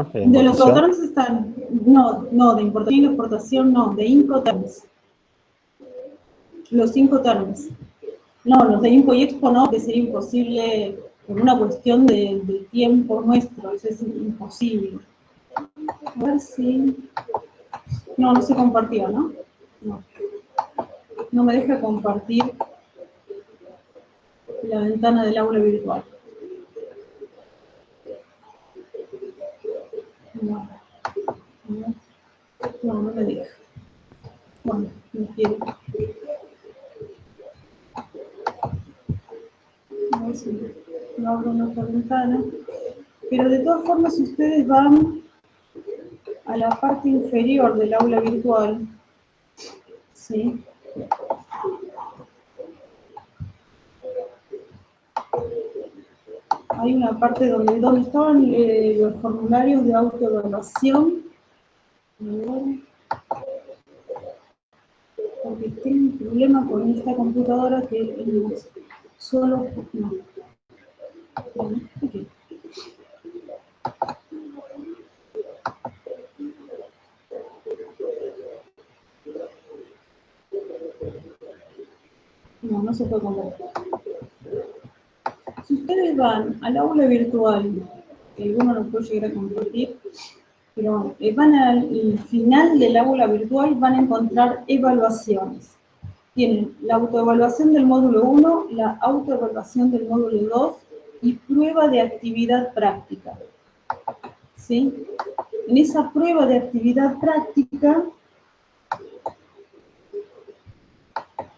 profe, de De los importación? Coterms están, no, de importación y exportación no, de Incoterms. Los Incoterms. No, los de Impo y Expo no, que sería imposible por una cuestión de tiempo nuestro, eso es imposible. A ver si... No, no se compartió, ¿no? No. No me deja compartir la ventana del aula virtual. No, no me deja. Bueno, no quiere. A ver si no abro una otra ventana. Pero de todas formas, si ustedes van a la parte inferior del aula virtual, ¿sí? Hay una parte donde estaban los formularios de autoevaluación. Porque tengo un problema con esta computadora que solo... No. Bueno, okay. No se puede compartir. Si ustedes van al aula virtual, que alguno lo puede llegar a compartir, pero van al final del aula virtual, van a encontrar evaluaciones. Tienen la autoevaluación del módulo 1, la autoevaluación del módulo 2 y prueba de actividad práctica. ¿Sí? En esa prueba de actividad práctica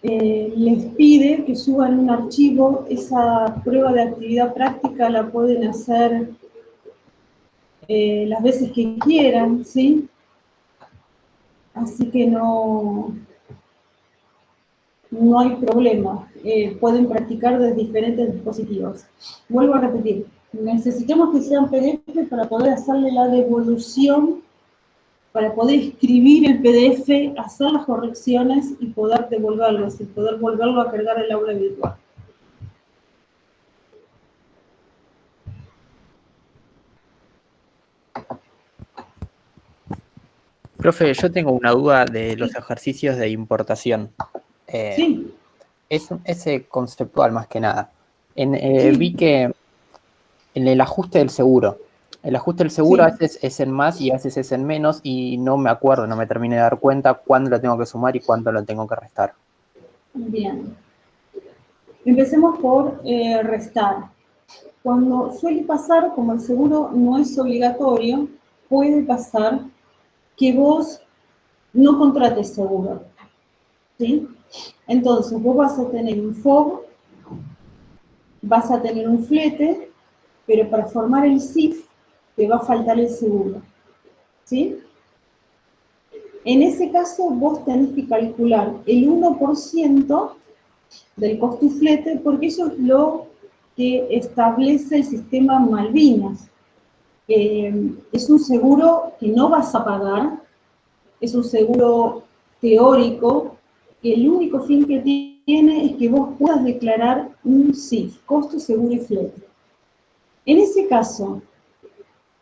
les pide que suban un archivo. Esa prueba de actividad práctica la pueden hacer las veces que quieran, ¿sí? Así que no hay problema. Pueden practicar desde diferentes dispositivos. Vuelvo a repetir, necesitamos que sean PDF para poder hacerle la devolución, para poder escribir el PDF, hacer las correcciones y poder devolverlo, y poder volverlo a cargar el aula virtual. Profe, yo tengo una duda de los ejercicios de importación. Sí. Es conceptual más que nada. Sí. Vi que en el ajuste del seguro, Sí. a veces es en más y a veces es en menos y no me acuerdo, no me terminé de dar cuenta cuándo lo tengo que sumar y cuándo lo tengo que restar. Bien. Empecemos por restar. Cuando suele pasar, como el seguro no es obligatorio, puede pasar que vos no contrates seguro, ¿sí? Entonces, vos vas a tener un FOB, vas a tener un flete, pero para formar el CIF te va a faltar el seguro, ¿sí? En ese caso, vos tenés que calcular el 1% del costo y flete, porque eso es lo que establece el sistema Malvinas. Es un seguro que no vas a pagar, es un seguro teórico, que el único fin que tiene es que vos puedas declarar un CIF, costo, seguro y flete. En ese caso,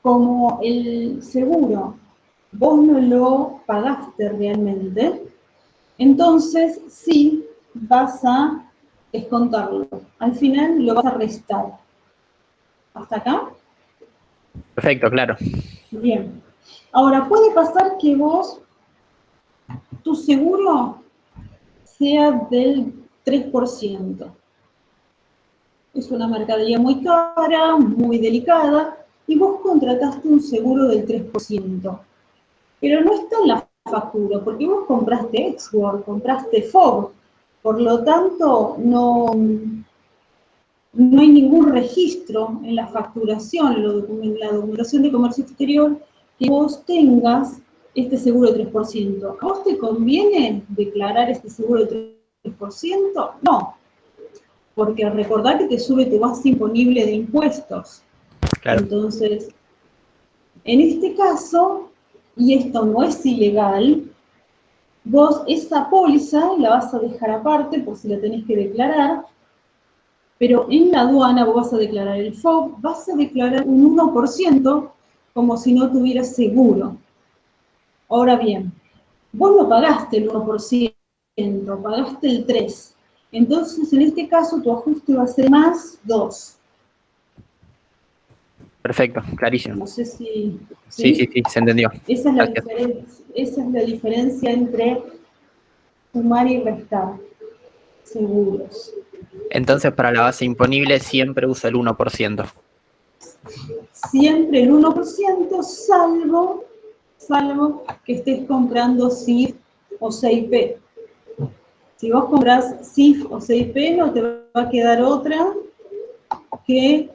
como el seguro vos no lo pagaste realmente, entonces sí vas a descontarlo. Al final lo vas a restar. ¿Hasta acá? Perfecto, claro. Bien. Ahora, puede pasar que vos, tu seguro sea del 3%. Es una mercadería muy cara, muy delicada, y vos contrataste un seguro del 3%. Pero no está en la factura, porque vos compraste Exworld, compraste FOB. Por lo tanto, no hay ningún registro en la facturación, en la documentación de comercio exterior, que vos tengas este seguro de 3%. ¿A vos te conviene declarar este seguro de 3%? No, porque recordá que te sube tu base imponible de impuestos. Claro. Entonces, en este caso, y esto no es ilegal, vos esa póliza la vas a dejar aparte por si la tenés que declarar, pero en la aduana vos vas a declarar el FOB, vas a declarar un 1%, como si no tuvieras seguro. Ahora bien, vos no pagaste el 1%, pagaste el 3%. Entonces, en este caso, tu ajuste va a ser más 2. Perfecto, clarísimo. No sé si... Sí, se entendió. Esa es Gracias. esa es la diferencia entre sumar y restar seguros. Entonces, para la base imponible siempre uso el 1%. Siempre el 1%, salvo que estés comprando CIF o CIP. Si vos compras CIF o CIP, no te va a quedar otra que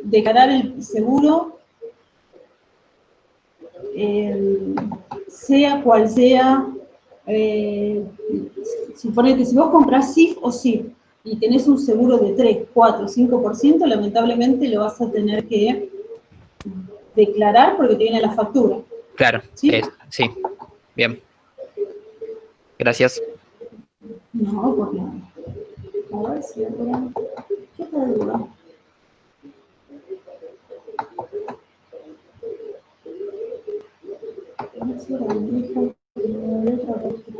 declarar el seguro, sea cual sea. Suponete, si vos compras CIF o CIP y tenés un seguro de 3, 4, 5%, lamentablemente lo vas a tener que declarar porque te viene la factura. Claro, ¿Sí? sí. Bien. Gracias. No, pues no. A ver si ahora... ¿Qué te duda? A ver si ahora me deja letra por aquí.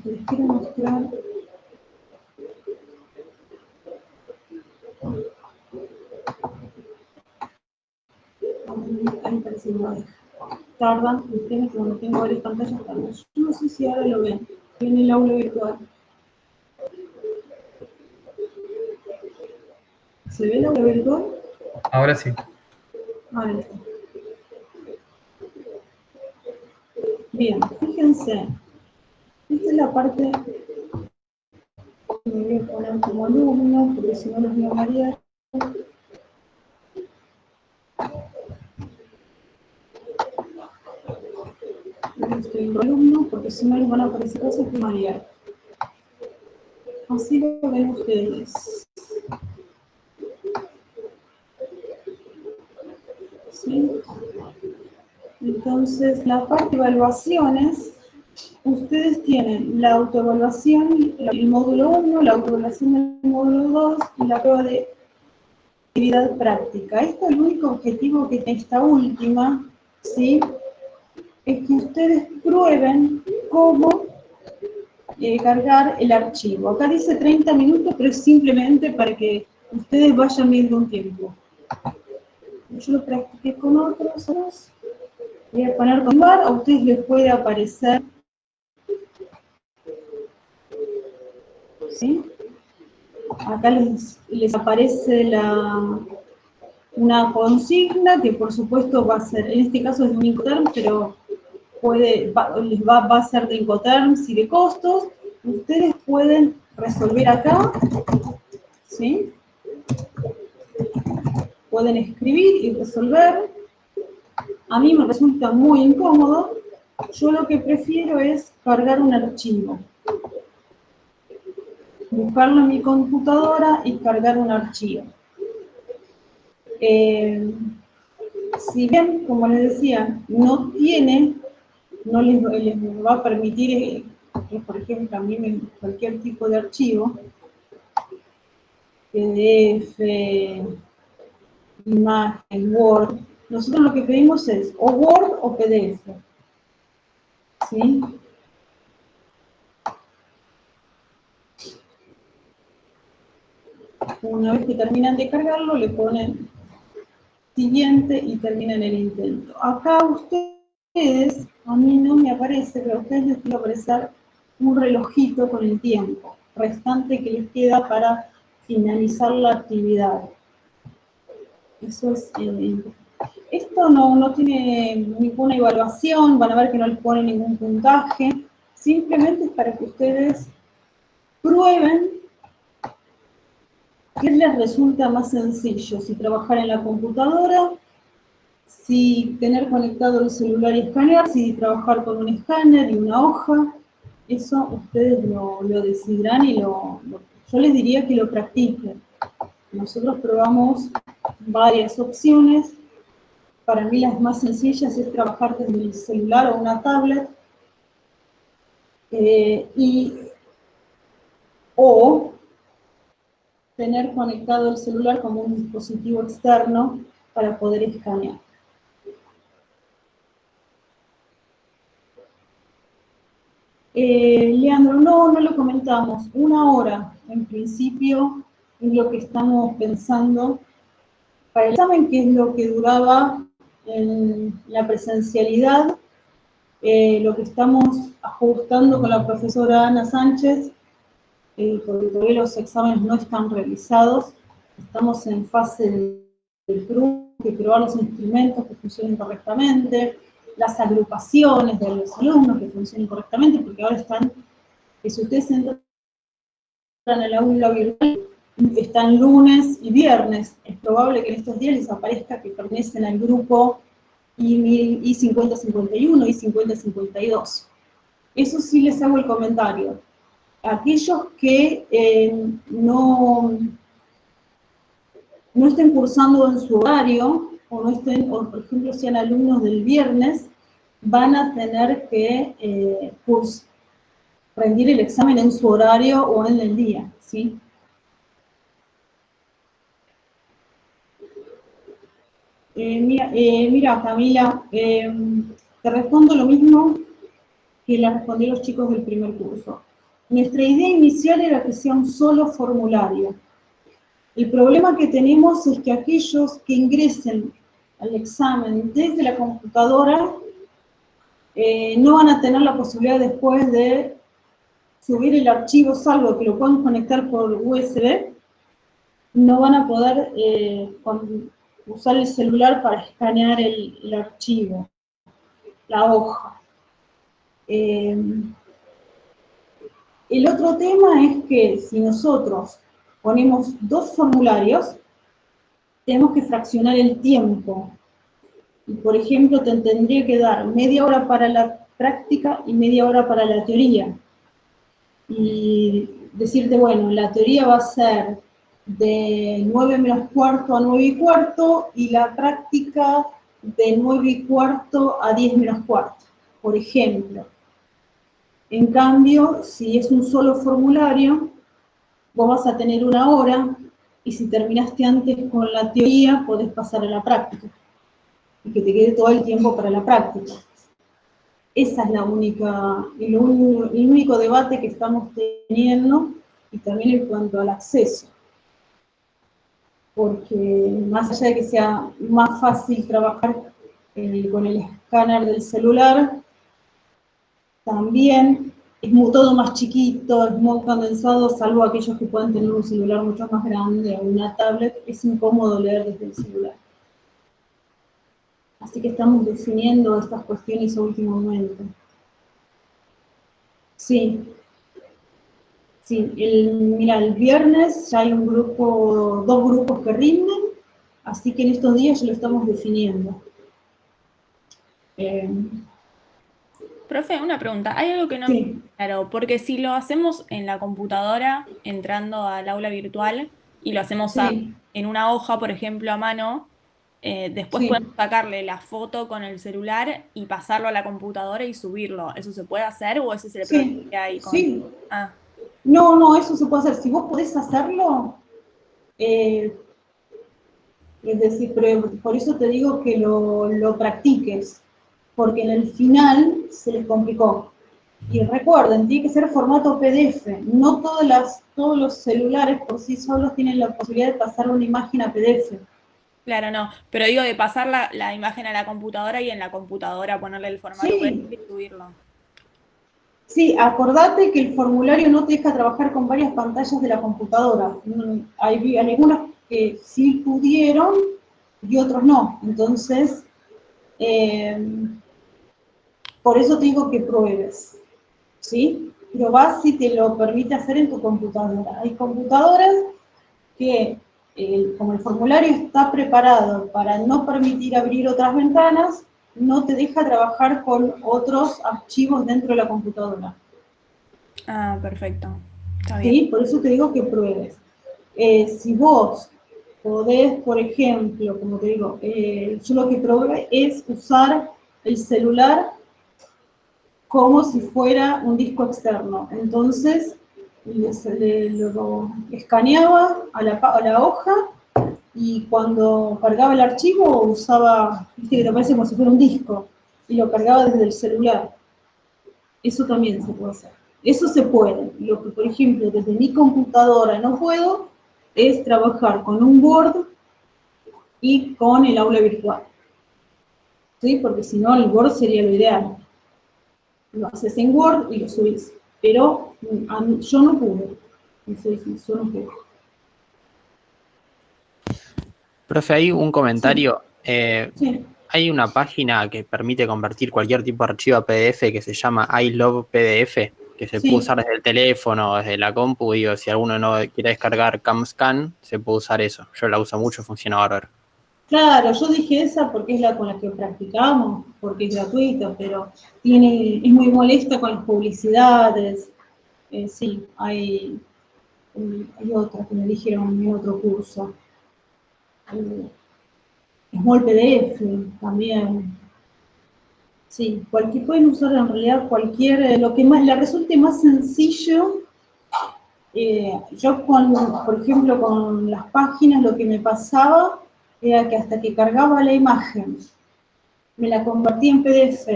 Les quiero mostrar. Ahí parece que no deja. Tardan, ustedes como tengo varias pantallas, tardan. Yo no sé si ahora lo ven. En el aula virtual. ¿Se ve el aula virtual? Ahora sí. Ahí está. Bien, fíjense. Esta es la parte. Me voy a poner como alumno, porque si no los voy a marear. Estoy en alumno, porque si no les van a aparecer cosas que marear. Así lo ven ustedes. ¿Sí? Entonces, la parte de evaluaciones, ustedes tienen la autoevaluación, el módulo 1, la autoevaluación del módulo 2 y la prueba de actividad práctica. Esto es el único objetivo que tiene esta última, ¿sí? Es que ustedes prueben cómo cargar el archivo. Acá dice 30 minutos, pero es simplemente para que ustedes vayan viendo un tiempo. Yo lo practiqué con otros. Voy a poner con bar, a ustedes les puede aparecer. ¿Sí? Acá les aparece una consigna que por supuesto va a ser, en este caso es de un Incoterm, pero va a ser de Incoterms y de costos. Ustedes pueden resolver acá, ¿sí? Pueden escribir y resolver. A mí me resulta muy incómodo. Yo lo que prefiero es cargar un archivo. Buscarlo en mi computadora y cargar un archivo. Si bien, como les decía, no les va a permitir, por ejemplo, a mí cualquier tipo de archivo, PDF, imagen, Word, nosotros lo que pedimos es o Word o PDF. ¿Sí? Una vez que terminan de cargarlo, le ponen siguiente y terminan el intento. Acá ustedes, a mí no me aparece, pero a ustedes les tiene que aparecer un relojito con el tiempo restante que les queda para finalizar la actividad. Eso es... esto no tiene ninguna evaluación, van a ver que no les pone ningún puntaje, simplemente es para que ustedes prueben qué les resulta más sencillo, si trabajar en la computadora, si tener conectado el celular y escanear, si trabajar con un escáner y una hoja. Eso ustedes lo decidirán y yo les diría que lo practiquen. Nosotros probamos varias opciones. Para mí las más sencillas es trabajar desde el celular o una tablet, o tener conectado el celular como un dispositivo externo para poder escanear. Leandro, no lo comentamos. 1 hora, en principio, es lo que estamos pensando para el examen, que es lo que duraba en la presencialidad. Lo que estamos ajustando con la profesora Ana Sánchez, porque todavía los exámenes no están realizados, estamos en fase de probar los instrumentos que funcionen correctamente, las agrupaciones de los alumnos que funcionen correctamente, porque ahora están, que si ustedes entran en el aula virtual, están lunes y viernes. Es probable que en estos días les aparezca que pertenecen al grupo I5051, I5052. Eso sí les hago el comentario. Aquellos que no estén cursando en su horario, o por ejemplo sean alumnos del viernes, van a tener que rendir el examen en su horario o en el día, ¿sí? Mira, Camila, te respondo lo mismo que le respondí a los chicos del primer curso. Nuestra idea inicial era que sea un solo formulario. El problema que tenemos es que aquellos que ingresen al examen desde la computadora no van a tener la posibilidad después de subir el archivo, salvo que lo puedan conectar por USB, no van a poder usar el celular para escanear el archivo, la hoja. El otro tema es que si nosotros ponemos 2 formularios, tenemos que fraccionar el tiempo. Y, por ejemplo, te tendría que dar media hora para la práctica y media hora para la teoría. Y decirte, bueno, la teoría va a ser de 9 menos cuarto a 9 y cuarto, y la práctica de 9 y cuarto a 10 menos cuarto, por ejemplo. En cambio, si es un solo formulario, vos vas a tener 1 hora, y si terminaste antes con la teoría, podés pasar a la práctica, y que te quede todo el tiempo para la práctica. Esa es el único debate que estamos teniendo, y también en cuanto al acceso. Porque más allá de que sea más fácil trabajar con el escáner del celular, también es todo más chiquito, es muy condensado, salvo aquellos que puedan tener un celular mucho más grande o una tablet, es incómodo leer desde el celular. Así que estamos definiendo estas cuestiones a último momento. Sí. Sí, mira, el viernes ya hay 2 grupos que rinden, así que en estos días ya lo estamos definiendo. Profe, una pregunta. Hay algo que no me Sí. claro, porque si lo hacemos en la computadora, entrando al aula virtual, y lo hacemos Sí. en una hoja, por ejemplo, a mano, después Sí. podemos sacarle la foto con el celular y pasarlo a la computadora y subirlo. ¿Eso se puede hacer o ese es el problema Sí. que hay con...? Sí. Ah, No, eso se puede hacer. Si vos podés hacerlo, es decir, pero por eso te digo que lo practiques, porque en el final se les complicó. Y recuerden, tiene que ser formato PDF. No todos los celulares por sí solos tienen la posibilidad de pasar una imagen a PDF. claro, no. Pero digo de pasar la imagen a la computadora y en la computadora ponerle el formato Sí, PDF y subirlo. sí, acordate que el formulario no te deja trabajar con varias pantallas de la computadora. Hay algunas que sí pudieron y otros no. Entonces, por eso te digo que pruebes, ¿sí? Probás si te lo permite hacer en tu computadora. Hay computadoras que, como el formulario está preparado para no permitir abrir otras ventanas, no te deja trabajar con otros archivos dentro de la computadora. Ah, perfecto. Está bien. ¿Sí? Por eso te digo que pruebes. Si vos Podés, por ejemplo, como te digo, yo lo que probé es usar el celular como si fuera un disco externo. Entonces, lo escaneaba a la hoja y cuando cargaba el archivo usaba, viste que te parece como si fuera un disco, y lo cargaba desde el celular. Eso también se puede hacer. Eso se puede. Lo que, por ejemplo, desde mi computadora no puedo es trabajar con un Word y con el aula virtual. ¿Sí? Porque si no, el Word sería lo ideal. Lo haces en Word y lo subís. Pero yo no pude. Yo no pude. Profe, hay un Sí, comentario. sí, Hay una página que permite convertir cualquier tipo de archivo a PDF que se llama I Love PDF, que se puede sí. usar desde el teléfono, desde la compu. Digo, si alguno no quiere descargar CamScan, se puede usar eso. Yo la uso mucho, funciona bárbaro. Claro, yo dije esa porque es la con la que practicamos, porque es gratuita, pero es muy molesta con las publicidades. Sí, hay otra que me dijeron en mi otro curso. Small PDF también. Sí, pueden usar en realidad lo que más les resulte más sencillo. Yo, por ejemplo, con las páginas, lo que me pasaba era que hasta que cargaba la imagen, me la convertía en PDF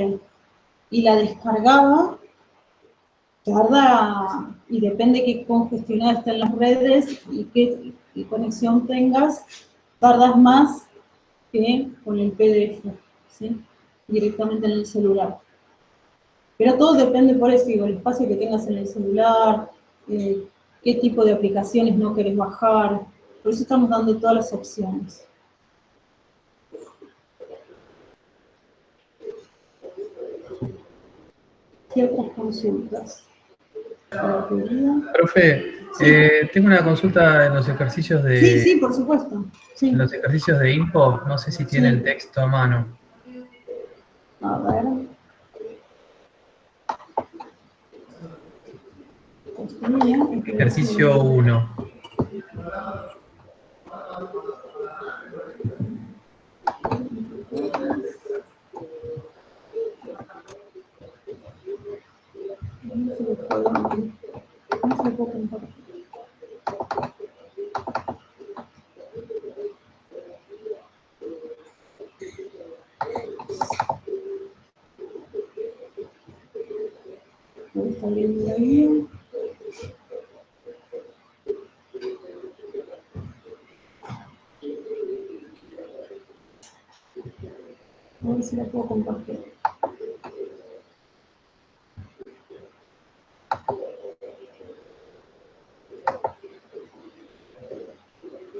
y la descargaba, tarda, y depende qué congestionada estén las redes y qué conexión tengas, tardas más que con el PDF, ¿sí? Directamente en el celular. Pero todo depende, por eso digo, el espacio que tengas en el celular, qué tipo de aplicaciones no querés bajar. Por eso estamos dando todas las opciones. ¿Qué otras consultas? Profe, Sí, tengo una consulta en los ejercicios sí, de, sí, por supuesto. en Sí, los ejercicios de info. No sé si tiene el sí. texto a mano. A ver. Ejercicio 1. No se lo puedo compartir. Ahí está viendo la guía. A ver si la puedo compartir.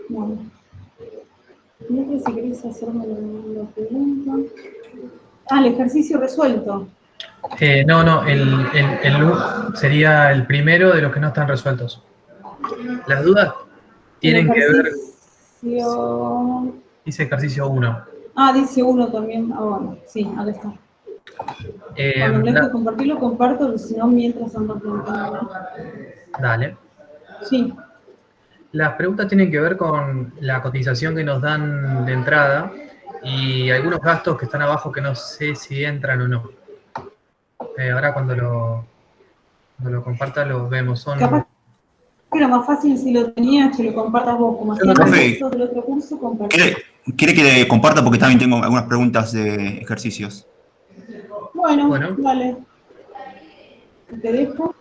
Bueno, no sé si querés hacerme la pregunta. Ah, el ejercicio resuelto. No, sería el primero de los que no están resueltos. Las dudas El tienen que ver, ejercicio... dice ejercicio 1. Ah, dice uno también. Ah, bueno, sí, acá está. Cuando me deje compartirlo, comparto, si no, mientras ando preguntando. Dale. Sí, Las preguntas tienen que ver con la cotización que nos dan de entrada y algunos gastos que están abajo que no sé si entran o no. Ahora cuando lo comparta lo vemos. capaz que era más fácil si lo tenías que lo compartas vos, como Yo no hacíamos tengo. Profe, nosotros del otro curso, compartir. ¿quiere que le comparta? Porque también tengo algunas preguntas de ejercicios. Bueno, Bueno, dale. Te dejo.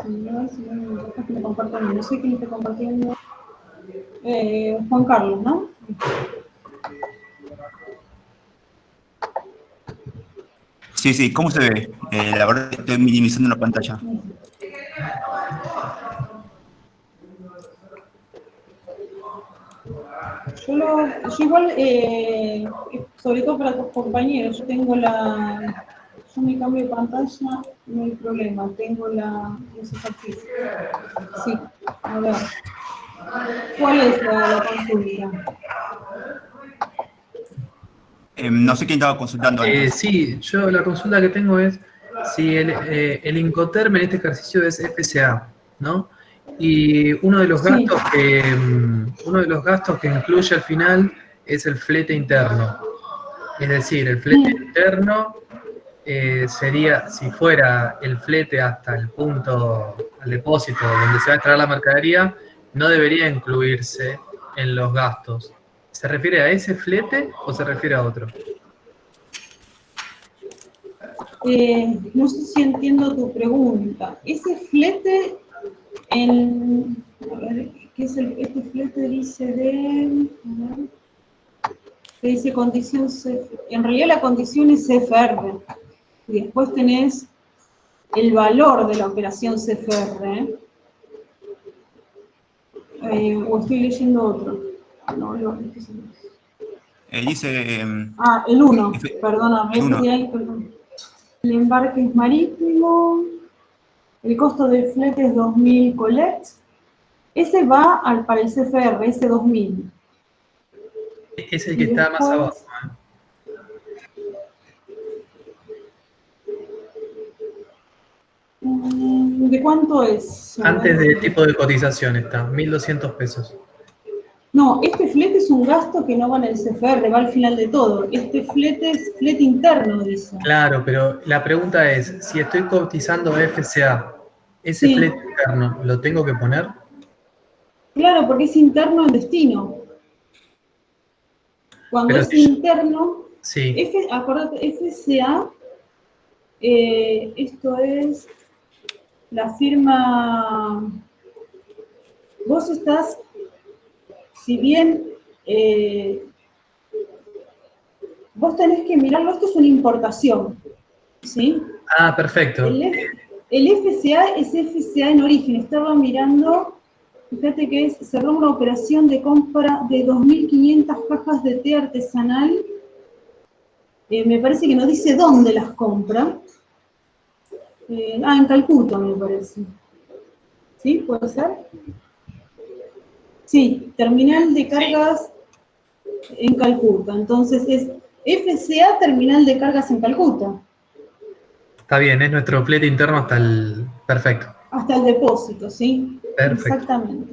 Si no, capaz que me compartan. No sé quién está compartiendo. Juan Carlos, ¿no? Sí, sí, ¿cómo se ve? La verdad estoy minimizando la pantalla. Yo igual, sobre todo para tus compañeros, yo yo me cambio de pantalla, no hay problema, tengo los ejercicios. Sí, a ver. ¿Cuál es la consulta? No sé quién estaba consultando antes. Sí, yo la consulta que tengo es si el Incoterm en este ejercicio es FCA, ¿no? Y uno de los Sí. gastos que incluye al final es el flete interno. Es decir, el flete interno sería, si fuera el flete hasta el punto, al depósito donde se va a extraer la mercadería, no debería incluirse en los gastos. ¿Se refiere a ese flete o se refiere a otro? No sé si entiendo tu pregunta. Ese flete, a ver, ¿qué es este flete? Dice que dice condición en realidad la condición es CFR. Y después tenés el valor de la operación CFR. O estoy leyendo otro. No, este es el... Dice el 1, F- perdóname, el 1. perdón. El embarque es marítimo, el costo del flete es 2.000 colex. Ese va para el CFR, ese 2.000. Es el que está más abajo. ¿De cuánto es? Antes del tipo de cotización está, 1.200 pesos. No, este flete es un gasto que no va en el CFR, va al final de todo. Este flete es flete interno, dice. Claro, pero la pregunta es, si estoy cotizando FCA, ¿ese Sí. flete interno lo tengo que poner? Claro, porque es interno en destino. Cuando Pero es si yo- interno, Sí, acordate, FCA, esto es la firma, vos estás, si bien vos tenés que mirarlo, esto es una importación, ¿sí? perfecto. El FCA es FCA en origen, estaba mirando, fíjate que cerró una operación de compra de 2.500 cajas de té artesanal, me parece que no dice dónde las compra, en Calcuta me parece. ¿Sí? ¿Puede ser? Sí, terminal de cargas en Calcuta. Entonces es FCA terminal de cargas en Calcuta. Está bien, es nuestro flete interno hasta el... Perfecto. Hasta el depósito, ¿sí? Perfecto. Exactamente.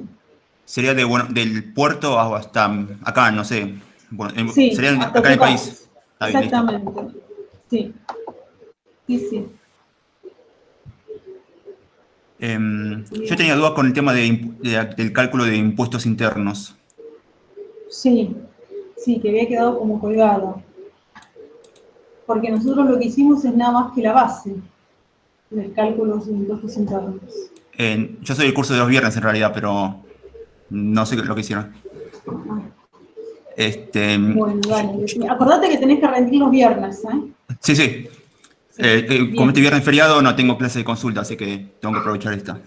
Sería del puerto hasta acá, no sé. Bueno, Sí, sería hasta acá en el tu casa. país. Está bien, listo. Exactamente. Sí. Sí, sí. Yo tenía dudas con el tema del cálculo de impuestos internos. Sí, sí, que había quedado como colgado. Porque nosotros lo que hicimos es nada más que la base del cálculo de impuestos internos. Yo soy el curso de los viernes en realidad, pero no sé lo que hicieron. Ah, Yo- bueno, dale. Acordate que tenés que rendir los viernes, ¿eh? sí, sí. Sí, Como este bien. viernes feriado no tengo clase de consulta, así que tengo que aprovechar esta.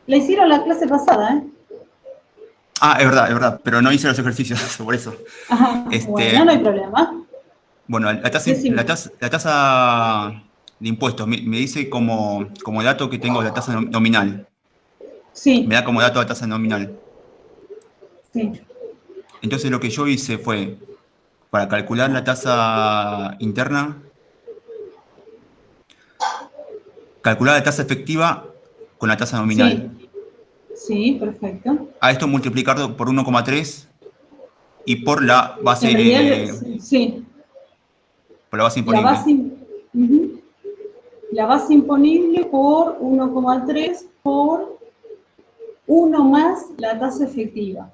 La hicieron la clase pasada, ¿eh? Ah, es verdad, pero no hice los ejercicios, por eso. Ajá, bueno, no hay problema. Bueno, Decime. la tasa de impuestos me dice como dato que tengo la tasa nominal. Me Sí, da como dato la tasa nominal. sí, Entonces lo que yo hice fue, para calcular la tasa interna, calcular la tasa efectiva con la tasa nominal. sí, sí, perfecto. A esto multiplicarlo por 1,3 y por la En realidad, sí, la imponible. base, ujú, la base imponible por 1,3 por 1 más la tasa efectiva.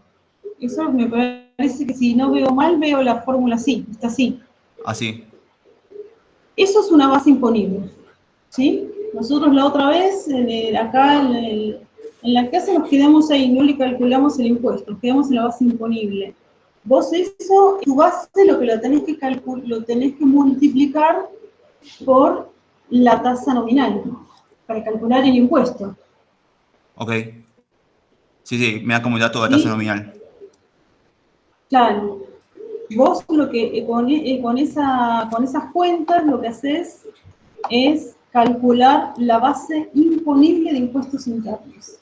Eso me parece que si no veo mal, veo la fórmula así, está así. Así. Eso es una base imponible, ¿sí? Nosotros la otra vez, acá en la casa nos quedamos ahí, no le calculamos el impuesto, nos quedamos en la base imponible. Vos eso, tu base lo que lo tenés que lo tenés que multiplicar por la tasa nominal, para calcular el impuesto. Ok. Sí, sí, me da como dato la tasa ¿Sí? nominal. Claro. Vos lo que con esas cuentas lo que haces es calcular la base imponible de impuestos internos.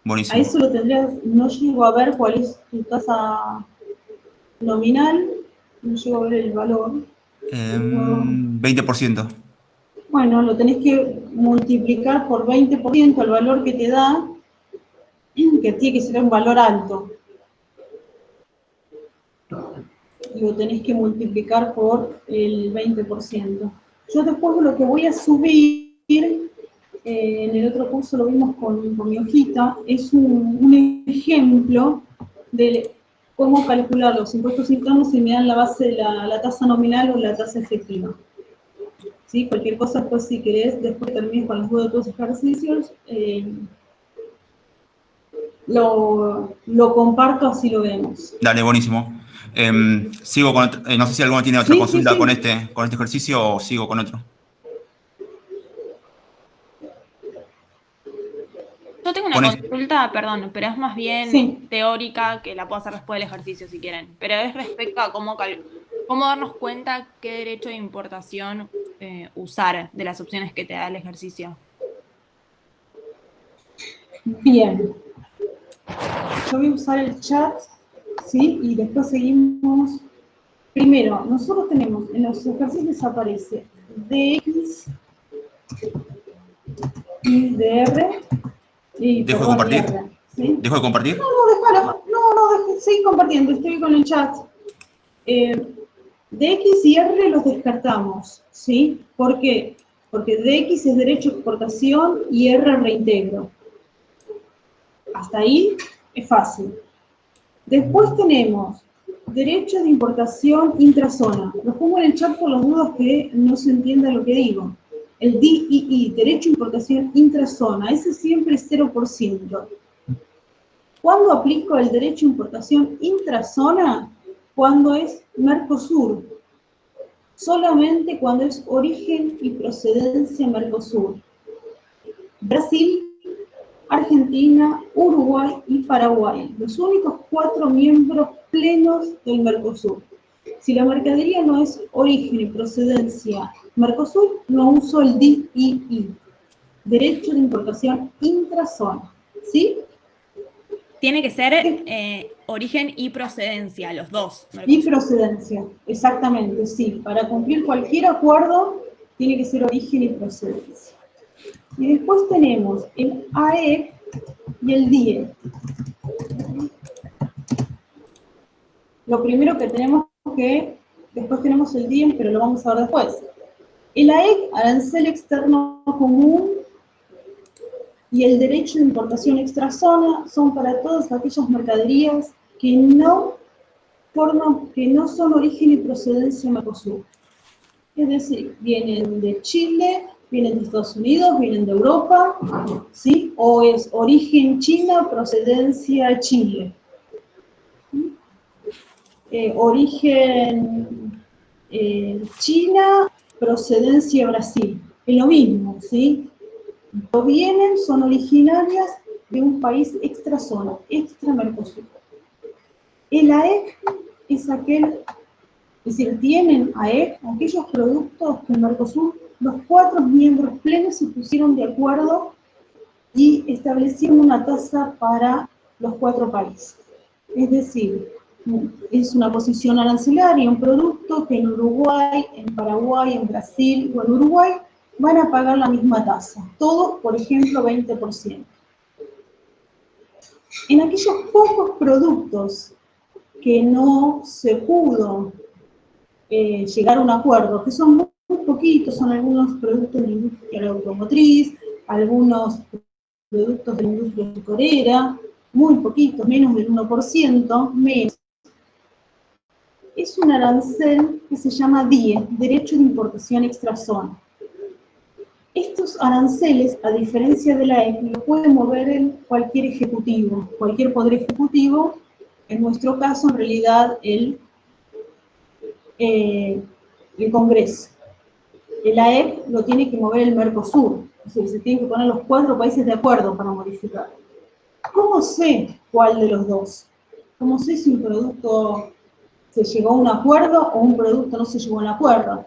Buenísimo. A eso lo tendrías, no llego a ver cuál es tu tasa nominal, no llego a ver el valor. 20%. Bueno, lo tenés que multiplicar por 20% el valor que te da, que tiene que ser un valor alto. Lo tenés que multiplicar por el 20%. Yo después lo que voy a subir, en el otro curso lo vimos con mi hojita, es un ejemplo de cómo calcular los impuestos internos si me dan la base de la tasa nominal o la tasa efectiva. ¿Sí? Cualquier cosa, después si querés, después termines con las dudas de todos los ejercicios, lo comparto, así lo vemos. Dale, buenísimo. Sigo con no sé si alguno tiene otra Sí, consulta sí, sí. con este ejercicio o sigo con otro. Yo tengo una Con este. consulta, perdón, pero es más bien Sí. teórica, que la puedo hacer después del ejercicio si quieren, pero es respecto a cómo darnos cuenta qué derecho de importación usar de las opciones que te da el ejercicio. Bien. Yo voy a usar el chat, ¿sí? Y después seguimos. Primero, nosotros tenemos, en los ejercicios aparece dx y dr, y ¿Dejo de perdón, compartir? r, ¿sí? ¿Dejo de compartir? No, déjalo, no, seguí compartiendo, estoy con el chat. DX y R los descartamos, ¿sí? ¿Por qué? Porque DX es derecho de exportación y R reintegro. Hasta ahí es fácil. Después tenemos derechos de importación intrazona. Los pongo en el chat por las dudas que no se entienda lo que digo. El DII, derecho de importación intrazona, ese siempre es 0%. ¿Cuándo aplico el derecho de importación intrazona? Cuando es Mercosur. Solamente cuando es origen y procedencia Mercosur. Brasil, Argentina, Uruguay y Paraguay, los únicos 4 miembros plenos del Mercosur. Si la mercadería no es origen y procedencia Mercosur, no uso el DII, derecho de importación intrazona, ¿sí? Tiene que ser origen y procedencia, los dos. Y procedencia, exactamente, sí. Para cumplir cualquier acuerdo, tiene que ser origen y procedencia. Y después tenemos el AEC y el DIE. Lo primero que tenemos que, después tenemos el DIE, pero lo vamos a ver después. El AEC, arancel externo común, y el derecho de importación extrazona son para todas aquellas mercaderías que no son origen y procedencia Mercosur. Es decir, vienen de Chile, vienen de Estados Unidos, vienen de Europa, ¿sí? O es origen China, procedencia Chile. Origen China, procedencia Brasil. Es lo mismo, ¿sí? Provienen, son originarias de un país extrazona, extra Mercosur. El AEC es aquel, es decir, tienen AEC aquellos productos que en Mercosur los 4 miembros plenos se pusieron de acuerdo y establecieron una tasa para los 4 países. Es decir, es una posición arancelaria, un producto que en Uruguay, en Paraguay, en Brasil o en Uruguay van a pagar la misma tasa. Todos, por ejemplo, 20%. En aquellos pocos productos que no se pudo llegar a un acuerdo, que son muy poquitos, son algunos productos de la industria automotriz, algunos productos de la industria azucarera, muy poquitos, menos del 1%, menos. Es un arancel que se llama DIE, Derecho de Importación Extrazona. Estos aranceles, a diferencia de la EC, lo puede mover cualquier ejecutivo, cualquier poder ejecutivo, en nuestro caso, en realidad, el Congreso. El AEC lo tiene que mover el Mercosur, es decir, se tienen que poner los 4 países de acuerdo para modificar. ¿Cómo sé cuál de los dos? ¿Cómo sé si un producto se llegó a un acuerdo o un producto no se llegó a un acuerdo?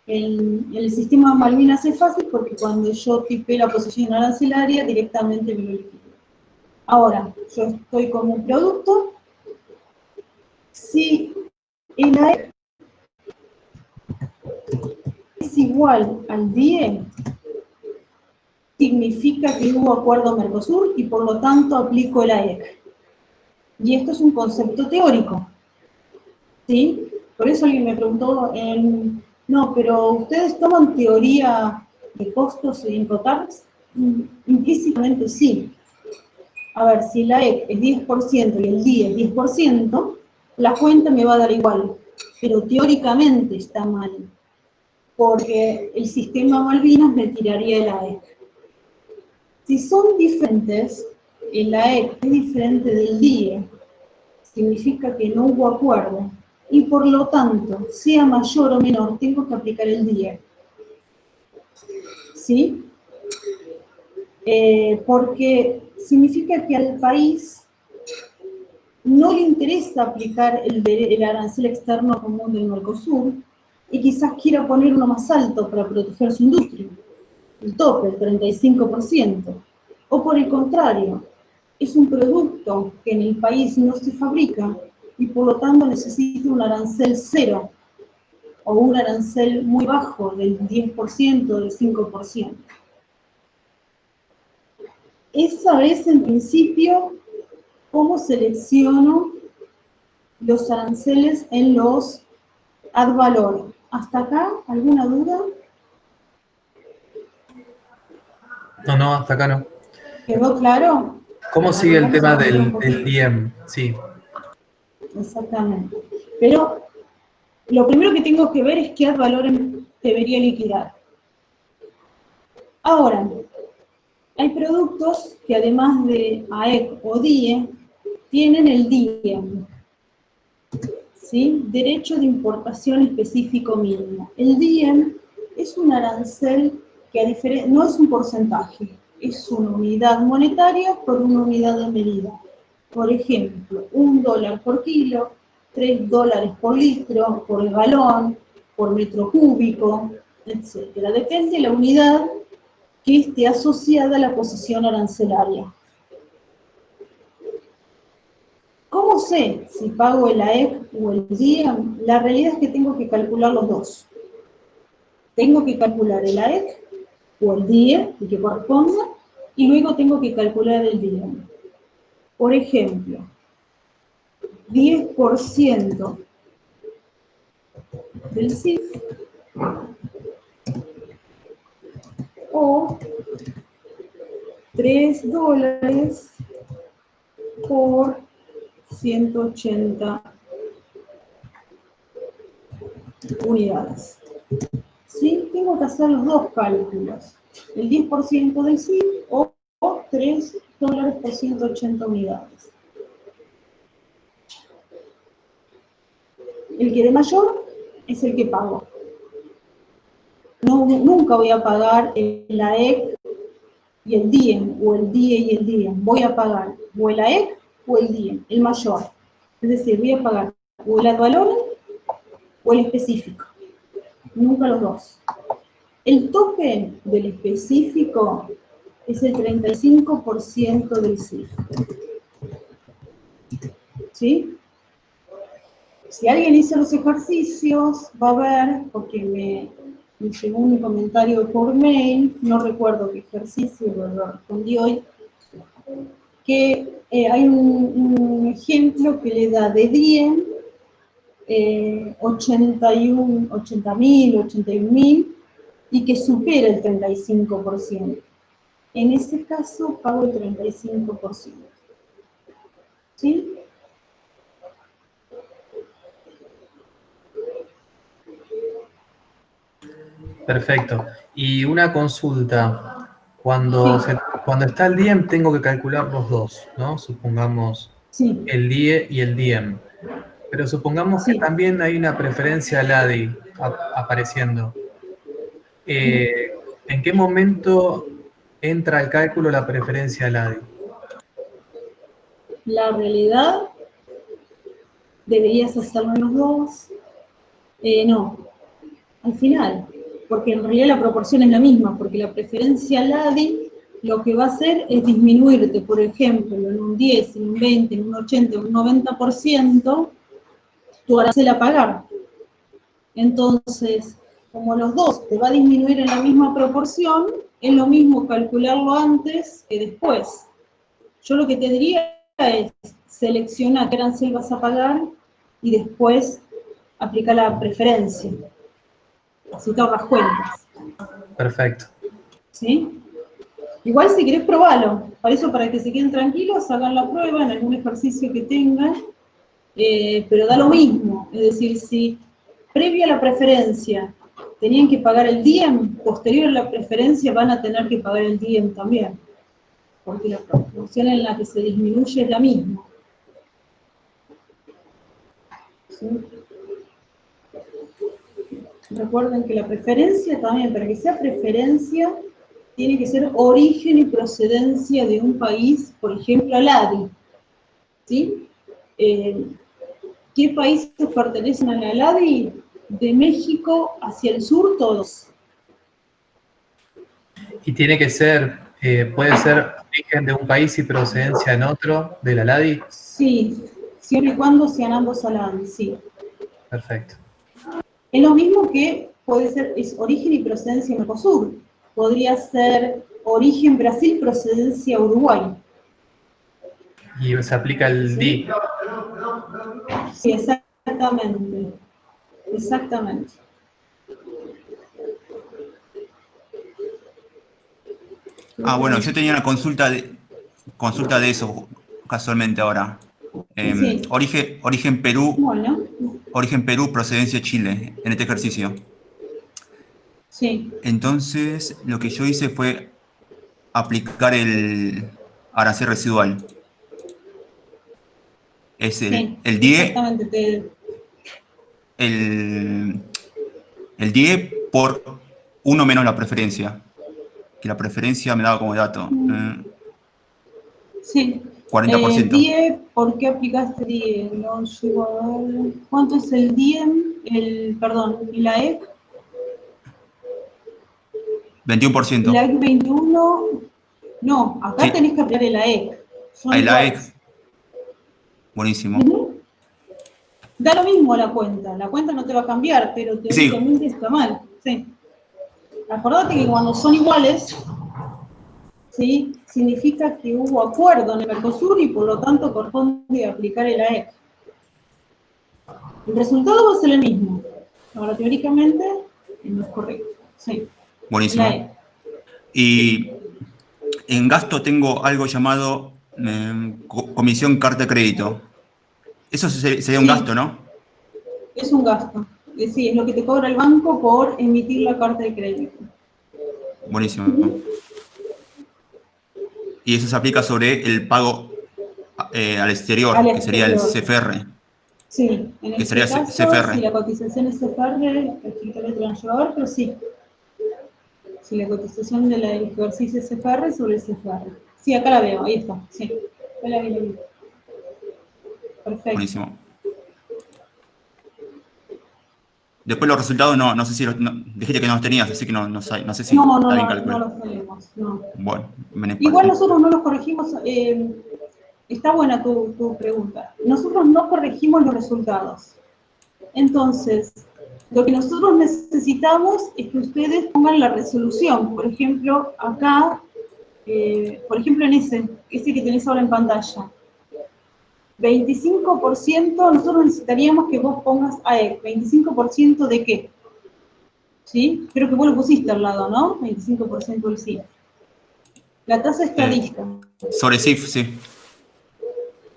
el sistema Malvinas es fácil porque cuando yo tipé la posición arancelaria, directamente me lo liquido. Ahora, yo estoy con un producto. Si el AEC es igual al DIE, significa que hubo acuerdo Mercosur y por lo tanto aplico el AEC. Y esto es un concepto teórico, ¿sí? Por eso alguien me preguntó, no, pero ¿ustedes toman teoría de costos e incotax? Implícitamente sí. A ver, si el AEC es 10% y el DIE es 10%, la cuenta me va a dar igual, pero teóricamente está mal, porque el sistema Malvinas me tiraría el AEC. Si son diferentes, el AEC es diferente del DIE, significa que no hubo acuerdo, y por lo tanto, sea mayor o menor, tengo que aplicar el DIE. ¿Sí? Porque significa que al país no le interesa aplicar el arancel externo común del Mercosur, y quizás quiera poner uno más alto para proteger su industria, el tope, el 35%. O por el contrario, es un producto que en el país no se fabrica y por lo tanto necesita un arancel cero o un arancel muy bajo del 10%, del 5%. Esa es en principio cómo selecciono los aranceles en los ad valorem. ¿Hasta acá alguna duda? No, hasta acá no. ¿Quedó claro? ¿Cómo sigue el Vamos a tema volver un del poquito. DIEM? Sí. Exactamente. Pero lo primero que tengo que ver es qué ad valorem debería liquidar. Ahora, hay productos que además de AEC o DIE, tienen el DIEM, ¿sí? Derecho de importación específico mínimo. El DIEM es un arancel que no es un porcentaje, es una unidad monetaria por una unidad de medida. Por ejemplo, $1 por kilo, $3 por litro, por galón, por metro cúbico, etc. Depende de la unidad que esté asociada a la posición arancelaria. ¿Cómo sé si pago el AEC o el DIEM? La realidad es que tengo que calcular los dos. Tengo que calcular el AEC o el DIE, el que corresponda, y luego tengo que calcular el DIEM. Por ejemplo, 10% del CIF o $3 por 180 unidades. ¿Sí? Tengo que hacer los dos cálculos. El 10% del CIF o $3 por 180 unidades. El que dé mayor es el que pago. No, nunca voy a pagar el AEC y el DIEM, o el DIE y el DIEM. Voy a pagar o el AEC o el DIEM, el mayor. Es decir, voy a pagar o el ad valorem o el específico. Nunca los dos. El tope del específico es el 35% del CIF. ¿Sí? Si alguien hizo los ejercicios, va a ver, porque me llegó un comentario por mail, no recuerdo qué ejercicio, lo respondí hoy, que hay un ejemplo que le da de 10, 80.000, 81.000, y que supera el 35%. En ese caso, pago el 35%. ¿Sí? Perfecto. Y una consulta. Cuando está el DIEM tengo que calcular los dos, ¿no? Supongamos Sí. el DIE y el DIEM. Pero supongamos que también hay una preferencia al ADI apareciendo. ¿En qué momento entra al cálculo la preferencia al ADI? La realidad, deberías hacerlo en los dos. No, al final, porque en realidad la proporción es la misma, porque la preferencia LADI lo que va a hacer es disminuirte, por ejemplo, en un 10, en un 20, en un 80, en un 90%, tu arancel a pagar. Entonces, como los dos te va a disminuir en la misma proporción, es lo mismo calcularlo antes que después. Yo lo que te diría es seleccionar qué arancel vas a pagar y después aplicar la preferencia. Así te ahorras cuentas. Perfecto. ¿Sí? Igual si querés probarlo, para eso, para que se queden tranquilos, hagan la prueba en algún ejercicio que tengan, pero da lo mismo. Es decir, si previa a la preferencia tenían que pagar el diem, posterior a la preferencia van a tener que pagar el diem también, porque la proporción en la que se disminuye es la misma. ¿Sí? Recuerden que la preferencia también, para que sea preferencia, tiene que ser origen y procedencia de un país, por ejemplo, LADI. ¿Sí? ¿Qué países pertenecen a la LADI? De México hacia el sur, todos. Y tiene que ser, puede ser origen de un país y procedencia en otro, de la LADI. Sí, siempre y cuando sean ambos a LADI, sí. Perfecto. Es lo mismo que puede ser, es origen y procedencia Mercosur. Podría ser origen Brasil, procedencia Uruguay. Y se aplica el ¿Sí? DI. Sí, exactamente. Exactamente. Ah, bueno, yo tenía una consulta de eso casualmente ahora. Sí. Origen Perú, Bueno, procedencia Chile, en este ejercicio. sí. Entonces, lo que yo hice fue aplicar el arancel residual. Es Sí, el DIE, exactamente. el, el DIE por 1 menos la preferencia. Que la preferencia me daba como dato. Sí. 40%. DIE, ¿por qué aplicaste DIE? No llego a ver. ¿Cuánto es el DIEM? Perdón, ¿y la EC? 21%. La EC 21. No, acá tenés Sí, que aplicar el AEC. Son la EC. iguales. Buenísimo. Ujú. Da lo mismo la cuenta no te va a cambiar, pero Sí, teóricamente está mal. Sí. Acordate que cuando son iguales, ¿sí? Significa que hubo acuerdo en el Mercosur y por lo tanto corresponde aplicar el AEC. El resultado va a ser el mismo. Ahora, teóricamente, no es correcto. Sí. El buenísimo. AEC. Y en gasto tengo algo llamado comisión carta de crédito. Eso sería un Sí, gasto, ¿no? es un gasto. Sí, es lo que te cobra el banco por emitir la carta de crédito. Buenísimo. Y eso se aplica sobre el pago al Al exterior, que sería el exterior. CFR. Sí, en Que sería este caso, si CFR. la cotización es CFR, aquí te lo llevar, pero sí. Si la cotización del ejercicio es CFR sobre el CFR. Sí, acá la veo, ahí está. Sí, acá la vi. Perfecto. Buenísimo. Después los resultados no sé si dijiste que no los tenías, así que no sé si No, está bien no calculado. lo sabemos, no. Bueno, Igual nosotros no los corregimos, está buena tu pregunta. Nosotros no corregimos los resultados. Entonces, lo que nosotros necesitamos es que ustedes pongan la resolución. Por ejemplo, acá, por ejemplo en ese que tenés ahora en pantalla. 25%, nosotros necesitaríamos que vos pongas AEC. ¿25% de qué? ¿Sí? Creo que vos lo pusiste al lado, ¿no? 25% del CIF. La tasa estadística. Sobre CIF, sí.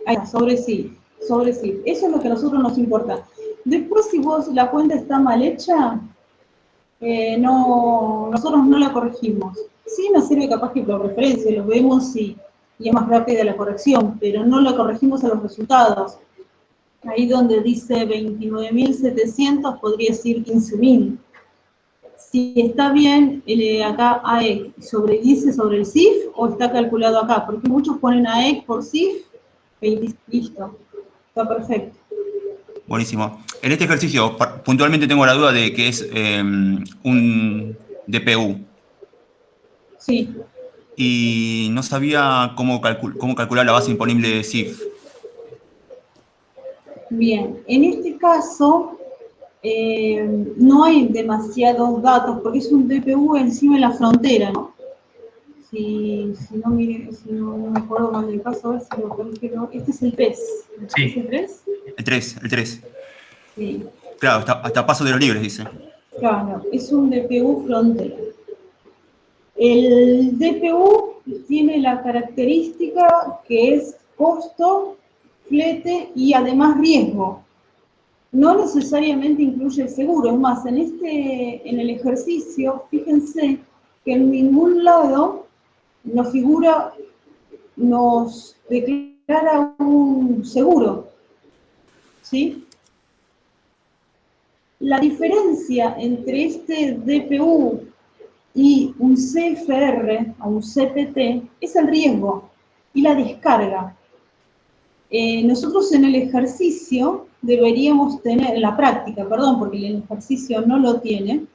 Ahí está, sobre CIF. Sobre CIF. Eso es lo que a nosotros nos importa. Después, si vos la cuenta está mal hecha, nosotros no la corregimos. Sí nos sirve capaz que por referencia, lo vemos y es más rápida la corrección, pero no la corregimos a los resultados. Ahí donde dice 29.700 podría decir 15.000. Si está bien acá AEC, dice sobre el CIF o está calculado acá, porque muchos ponen AEC por CIF, 20, listo, está perfecto. Buenísimo. En este ejercicio, puntualmente tengo la duda de que es un DPU. Sí, Y no sabía cómo calcular la base imponible de SIF. bien. En este caso, no hay demasiados datos porque es un DPU encima de la frontera, ¿no? Si no me acuerdo mal del caso, a ver si lo corrijo. Este es el 3. Sí. ¿Es el 3? El 3. Sí. Claro, hasta Paso de los Libres, dice. Claro, es un DPU frontera. El DPU tiene la característica que es costo, flete y además riesgo. No necesariamente incluye el seguro. Es más, en el ejercicio, fíjense que en ningún lado nos declara un seguro, ¿sí? La diferencia entre este DPU y un CFR o un CPT es el riesgo y la descarga. Nosotros en el ejercicio deberíamos tener, en la práctica, perdón, porque el ejercicio no lo tiene,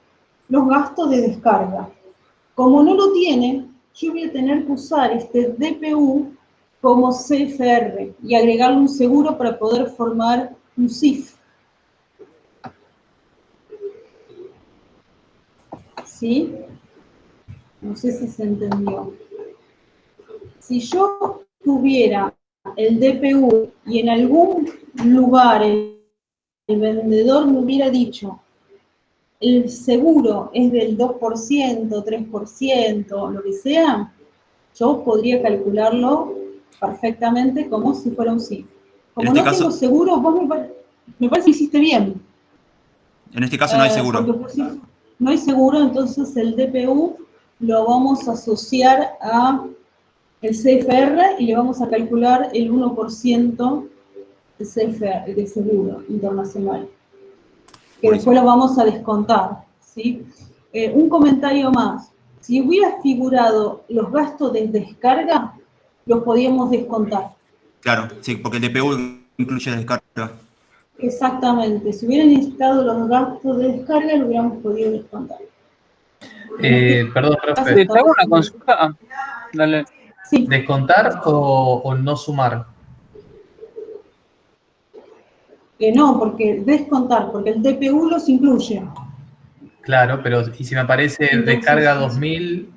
los gastos de descarga. Como no lo tiene, yo voy a tener que usar este DPU como CFR y agregarle un seguro para poder formar un CIF. ¿Sí? No sé si se entendió. Si yo tuviera el DPU y en algún lugar el vendedor me hubiera dicho el seguro es del 2%, 3%, lo que sea, yo podría calcularlo perfectamente como si fuera un SIF. Como En este no tengo caso, seguro, vos me parece que hiciste bien. en este caso no hay seguro. Porque no hay seguro, entonces el DPU lo vamos a asociar a el CFR y le vamos a calcular el 1% de CFR, de seguro internacional, que Buenísimo. después lo vamos a descontar, ¿sí? Un comentario más. Si hubiera figurado los gastos de descarga, los podíamos descontar. Claro, sí, porque el DPU incluye la descarga. Exactamente. Si hubieran estado los gastos de descarga, lo hubiéramos podido descontar. Perdón, Caso profe. está ¿Te hago una bastante- consulta? Ah, dale. Sí. ¿Descontar o no sumar? No, porque descontar, porque el DPU los incluye. Claro, pero ¿y si me aparece Entonces, descarga 2000?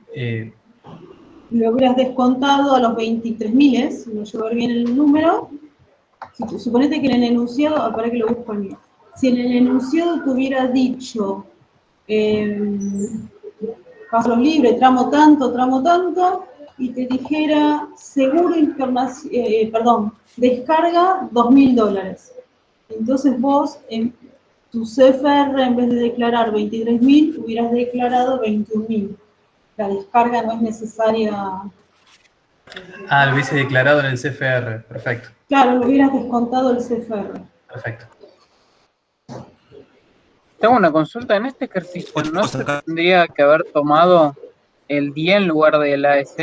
Lo hubieras descontado a los 23.000, si no llevo bien el número. Suponete que en el enunciado, para que lo busco el mío. Si en el enunciado te hubiera dicho pasos libres, tramo tanto, y te dijera seguro descarga $2.000. Entonces vos, en tu CFR, en vez de declarar 23.000, hubieras declarado 21.000. La descarga no es necesaria. Lo hubiese declarado en el CFR. Perfecto, Claro, lo hubieras descontado el CFR. perfecto. Tengo una consulta. En este ejercicio, Otra ¿no cosa se acá. tendría que haber tomado el 10 en lugar del AS?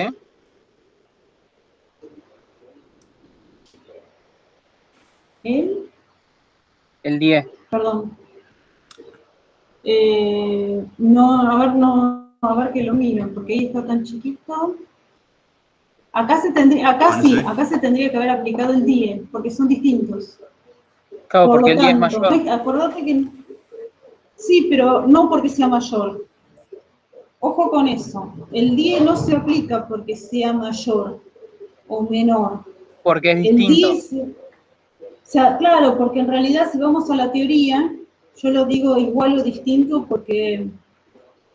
El 10. Perdón. No, a ver que lo miro, porque ahí está tan chiquito. Acá se tendría que haber aplicado el 10, porque son distintos. Claro, Por porque lo el 10 es tanto, mayor. acordate que sí, pero no porque sea mayor. Ojo con eso. El 10 no se aplica porque sea mayor o menor. Porque es El distinto. 10, o sea, claro, porque en realidad si vamos a la teoría, yo lo digo igual o distinto porque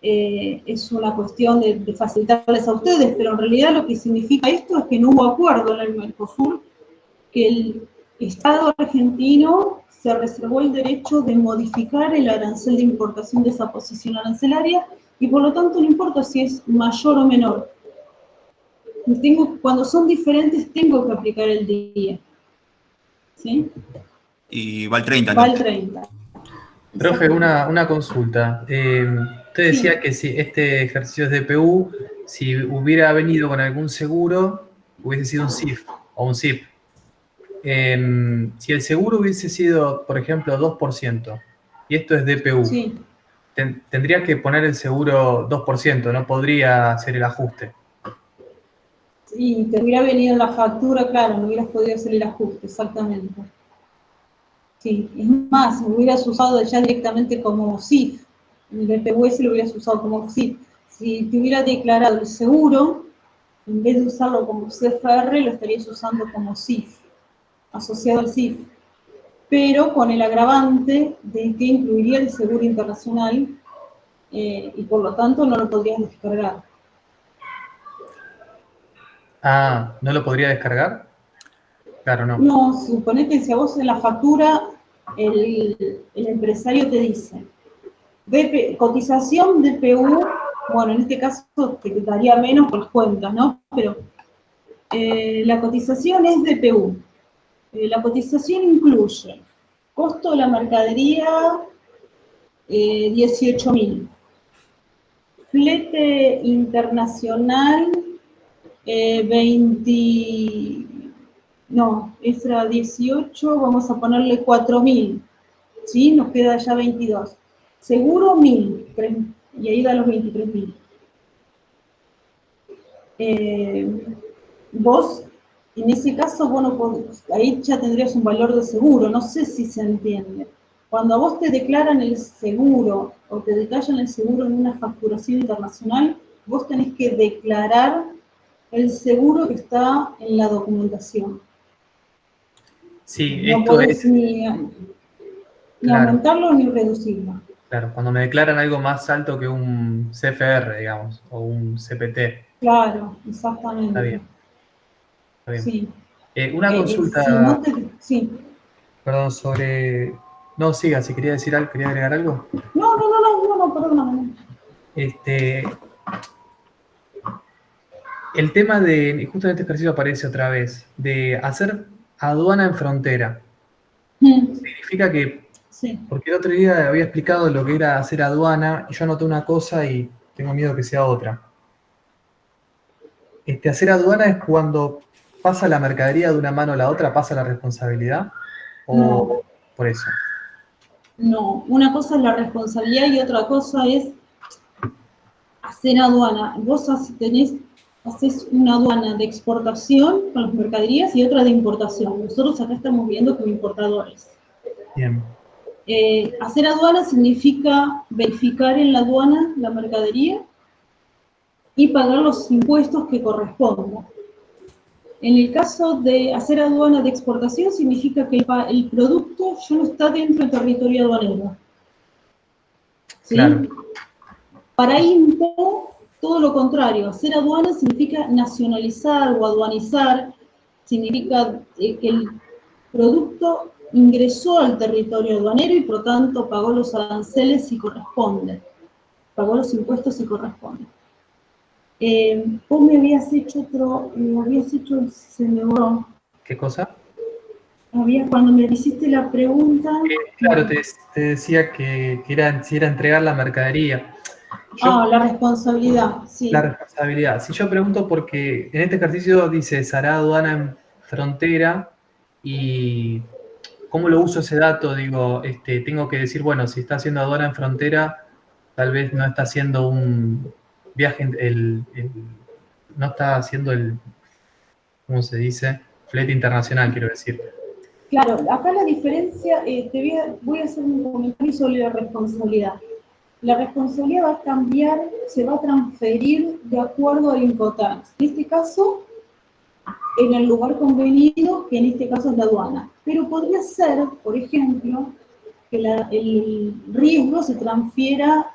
es una cuestión de facilitarles a ustedes, pero en realidad lo que significa esto es que no hubo acuerdo en el Mercosur, que el Estado argentino se reservó el derecho de modificar el arancel de importación de esa posición arancelaria y por lo tanto no importa si es mayor o menor. Cuando son diferentes tengo que aplicar el día. ¿Sí? Y va al 30, Va al entonces. 30. Profe, una consulta. Usted decía que si este ejercicio es DPU, si hubiera venido con algún seguro, hubiese sido un SIF o un SIP. Si el seguro hubiese sido, por ejemplo, 2%, y esto es DPU, Sí. tendría que poner el seguro 2%, no podría hacer el ajuste. Y te hubiera venido la factura, claro, no hubieras podido hacer el ajuste, exactamente. Sí, es más, lo hubieras usado ya directamente como SIF. En el PUS lo hubieras usado como SIF. Si te hubiera declarado el seguro, en vez de usarlo como CFR, lo estarías usando como SIF, asociado al SIF. Pero con el agravante de que incluiría el seguro internacional y por lo tanto no lo podrías descargar. Ah, ¿no lo podría descargar? Claro, no. No, suponete que si a vos en la factura el empresario te dice cotización DPU, bueno, en este caso te daría menos por las cuentas, ¿no? Pero la cotización es DPU. La cotización incluye costo de la mercadería 18.000, flete internacional 20, no, extra 18, vamos a ponerle 4.000, ¿sí? Nos queda ya 22. Seguro 1.000, y ahí da los 23.000. Vos, en ese caso, bueno, ahí ya tendrías un valor de seguro, no sé si se entiende. Cuando a vos te declaran el seguro o te detallan el seguro en una facturación internacional, vos tenés que declarar el seguro que está en la documentación. Sí, No esto podés es, ni claro, aumentarlo ni reducirlo. claro, cuando me declaran algo más alto que un CFR, digamos, o un CPT. Claro, Está exactamente. bien, está bien. Sí. Una Si no consulta, sí. perdón, sobre... No, siga, si quería decir algo, quería agregar algo. No, perdóname. Este, el tema de, justo en este ejercicio aparece otra vez, de hacer aduana en frontera. Significa que, Sí. porque el otro día había explicado lo que era hacer aduana, y yo anoté una cosa y tengo miedo que sea otra. Hacer aduana es cuando pasa la mercadería de una mano a la otra, pasa la responsabilidad, o No, por eso. no. Una cosa es la responsabilidad y otra cosa es hacer aduana. Vos haces una aduana de exportación con las mercaderías y otra de importación. Nosotros acá estamos viendo como importadores. Bien, Hacer aduana significa verificar en la aduana la mercadería y pagar los impuestos que correspondan. En el caso de hacer aduana de exportación significa que el producto ya no está dentro del territorio aduanero. ¿Sí? claro. Para INPO, todo lo contrario. Hacer aduana significa nacionalizar o aduanizar, significa que el producto ingresó al territorio aduanero y por tanto pagó los aranceles si corresponde, pagó los impuestos si corresponde. Vos me habías hecho se me borró. ¿Qué cosa? Cuando me hiciste la pregunta... Claro, te decía que era, si era entregar la mercadería. la responsabilidad, sí. La responsabilidad. Si yo pregunto porque en este ejercicio dice, se hará aduana en frontera y ¿cómo lo uso ese dato? Digo, tengo que decir, bueno, si está haciendo aduana en frontera, tal vez no está haciendo un viaje, no está haciendo el, ¿cómo se dice? Flete internacional, quiero decir. Claro, acá la diferencia, voy a hacer un comentario sobre la responsabilidad. La responsabilidad va a cambiar, se va a transferir de acuerdo al Incoterms. En este caso, en el lugar convenido, que en este caso es la aduana. Pero podría ser, por ejemplo, que el riesgo se transfiera,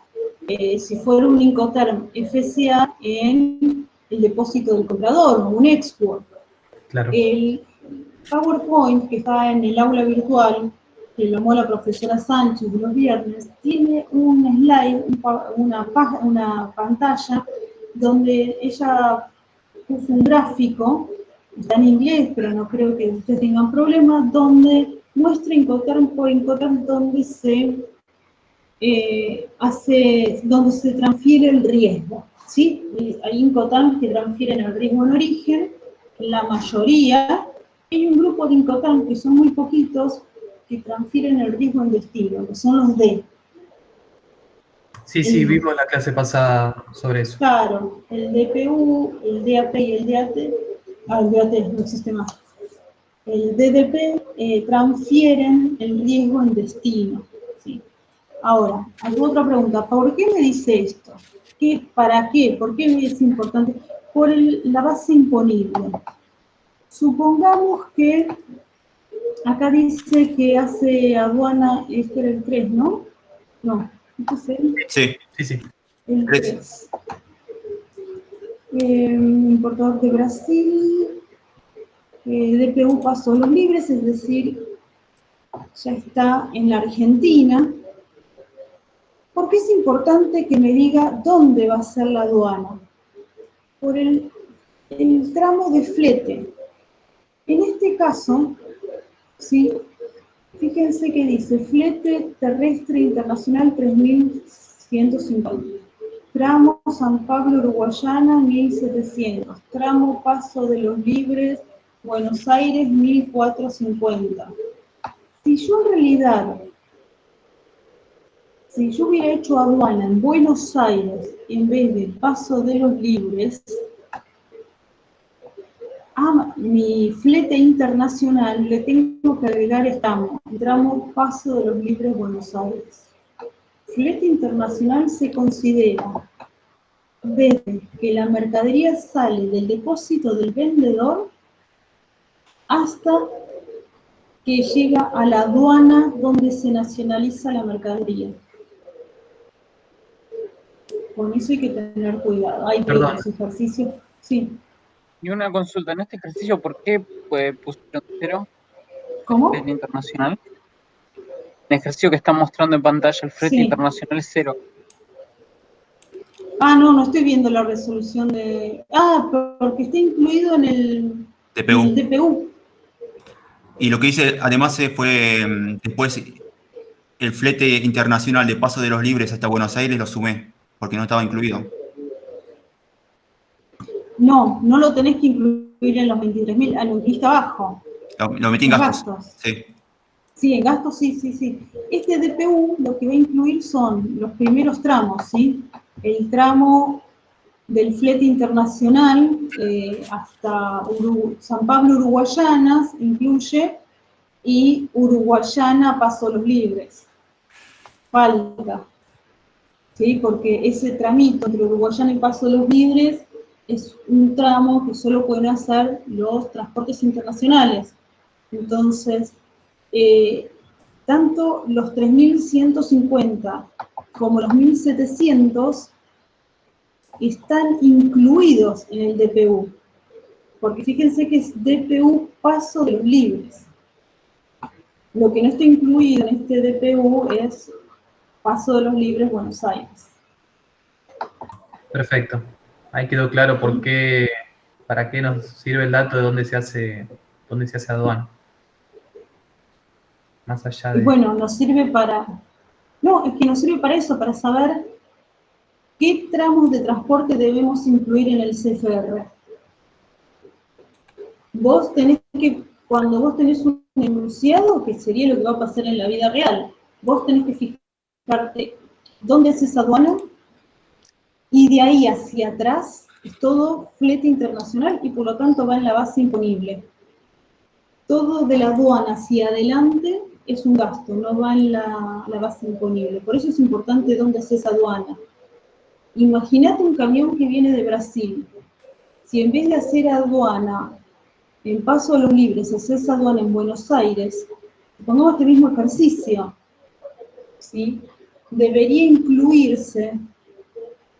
si fuera un Incoterm FCA, en el depósito del comprador o un export. Claro. El PowerPoint que está en el aula virtual, que lo armó la profesora Sánchez de los viernes, tiene un slide, una pantalla, donde ella puso un gráfico, está en inglés, pero no creo que ustedes tengan problemas, donde muestra Incoterm por Incoterm donde donde se transfiere el riesgo, ¿sí? Hay Incoterms que transfieren el riesgo en origen, la mayoría Hay un grupo de Incoterm que son muy poquitos que transfieren el riesgo en destino, que son los D. Sí, vimos la clase pasada sobre eso. Claro, el DPU, el DAP y el DAT, el DAT no existe más. El DDP transfieren el riesgo en destino. ¿Sí? Ahora, hago otra pregunta. ¿Por qué me dice esto? ¿Para qué? ¿Por qué es importante? Por la base imponible. Supongamos que acá dice que hace aduana, este era el 3, ¿no? No, este es Sí, el 3. Importador de Brasil, DPU pasó los libres, es decir, ya está en la Argentina. ¿Por qué es importante que me diga dónde va a ser la aduana? Por el tramo de flete. En este caso, ¿sí? Fíjense que dice flete terrestre internacional 3150. Tramo San Pablo, Uruguayana, 1700. Tramo Paso de los Libres, Buenos Aires, 1450. Si yo en realidad, si yo hubiera hecho aduana en Buenos Aires en vez de Paso de los Libres, a mi flete internacional le tengo que agregar tramo Paso de los Libres, Buenos Aires. Flete internacional se considera desde que la mercadería sale del depósito del vendedor hasta que llega a la aduana donde se nacionaliza la mercadería. Con eso hay que tener cuidado. Hay otros ejercicios. Sí. Y una consulta, en este ejercicio, ¿por qué pusieron 0? ¿Cómo? El internacional. El ejercicio que está mostrando en pantalla, el flete internacional es 0. Ah, no estoy viendo la resolución de... Ah, porque está incluido en el DPU. Y lo que hice, además, fue después el flete internacional de Paso de los Libres hasta Buenos Aires lo sumé, porque no estaba incluido. No lo tenés que incluir en los 23.000, lo incluiste abajo. Lo metí en gastos. Sí. Sí, en gastos sí. Este DPU lo que va a incluir son los primeros tramos, ¿sí? El tramo del flete internacional hasta San Pablo, Uruguayanas, incluye, y Uruguayana, Paso los Libres. Falta, ¿sí? Porque ese tramito entre Uruguayana y Paso los Libres es un tramo que solo pueden hacer los transportes internacionales. Entonces, tanto los 3.150 como los 1.700 están incluidos en el DPU, porque fíjense que es DPU Paso de los Libres. Lo que no está incluido en este DPU es Paso de los Libres, Buenos Aires. Perfecto. Ahí quedó claro para qué nos sirve el dato de dónde se hace aduana. Más allá de... Y bueno, nos sirve para... No, es que nos sirve para eso, para saber qué tramos de transporte debemos incluir en el CFR. Cuando vos tenés un enunciado, que sería lo que va a pasar en la vida real, vos tenés que fijarte dónde haces aduana, y de ahí hacia atrás es todo flete internacional y por lo tanto va en la base imponible. Todo de la aduana hacia adelante es un gasto, no va en la base imponible. Por eso es importante dónde haces aduana. Imagínate un camión que viene de Brasil. Si en vez de hacer aduana en Paso de los Libres, haces aduana en Buenos Aires, pongamos este mismo ejercicio, ¿sí? Debería incluirse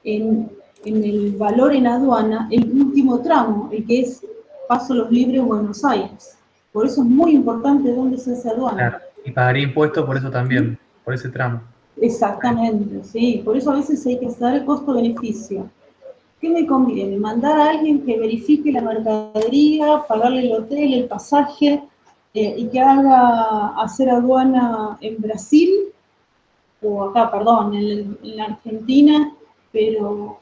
en el valor en aduana el último tramo, el que es Paso de los Libres, Buenos Aires. Por eso es muy importante dónde se hace aduana. Claro, y pagaría impuestos por eso también, por ese tramo. Exactamente, sí. Por eso a veces hay que hacer costo-beneficio. ¿Qué me conviene? ¿Mandar a alguien que verifique la mercadería, pagarle el hotel, el pasaje, y que haga hacer aduana en Brasil, o acá, perdón, en la Argentina, pero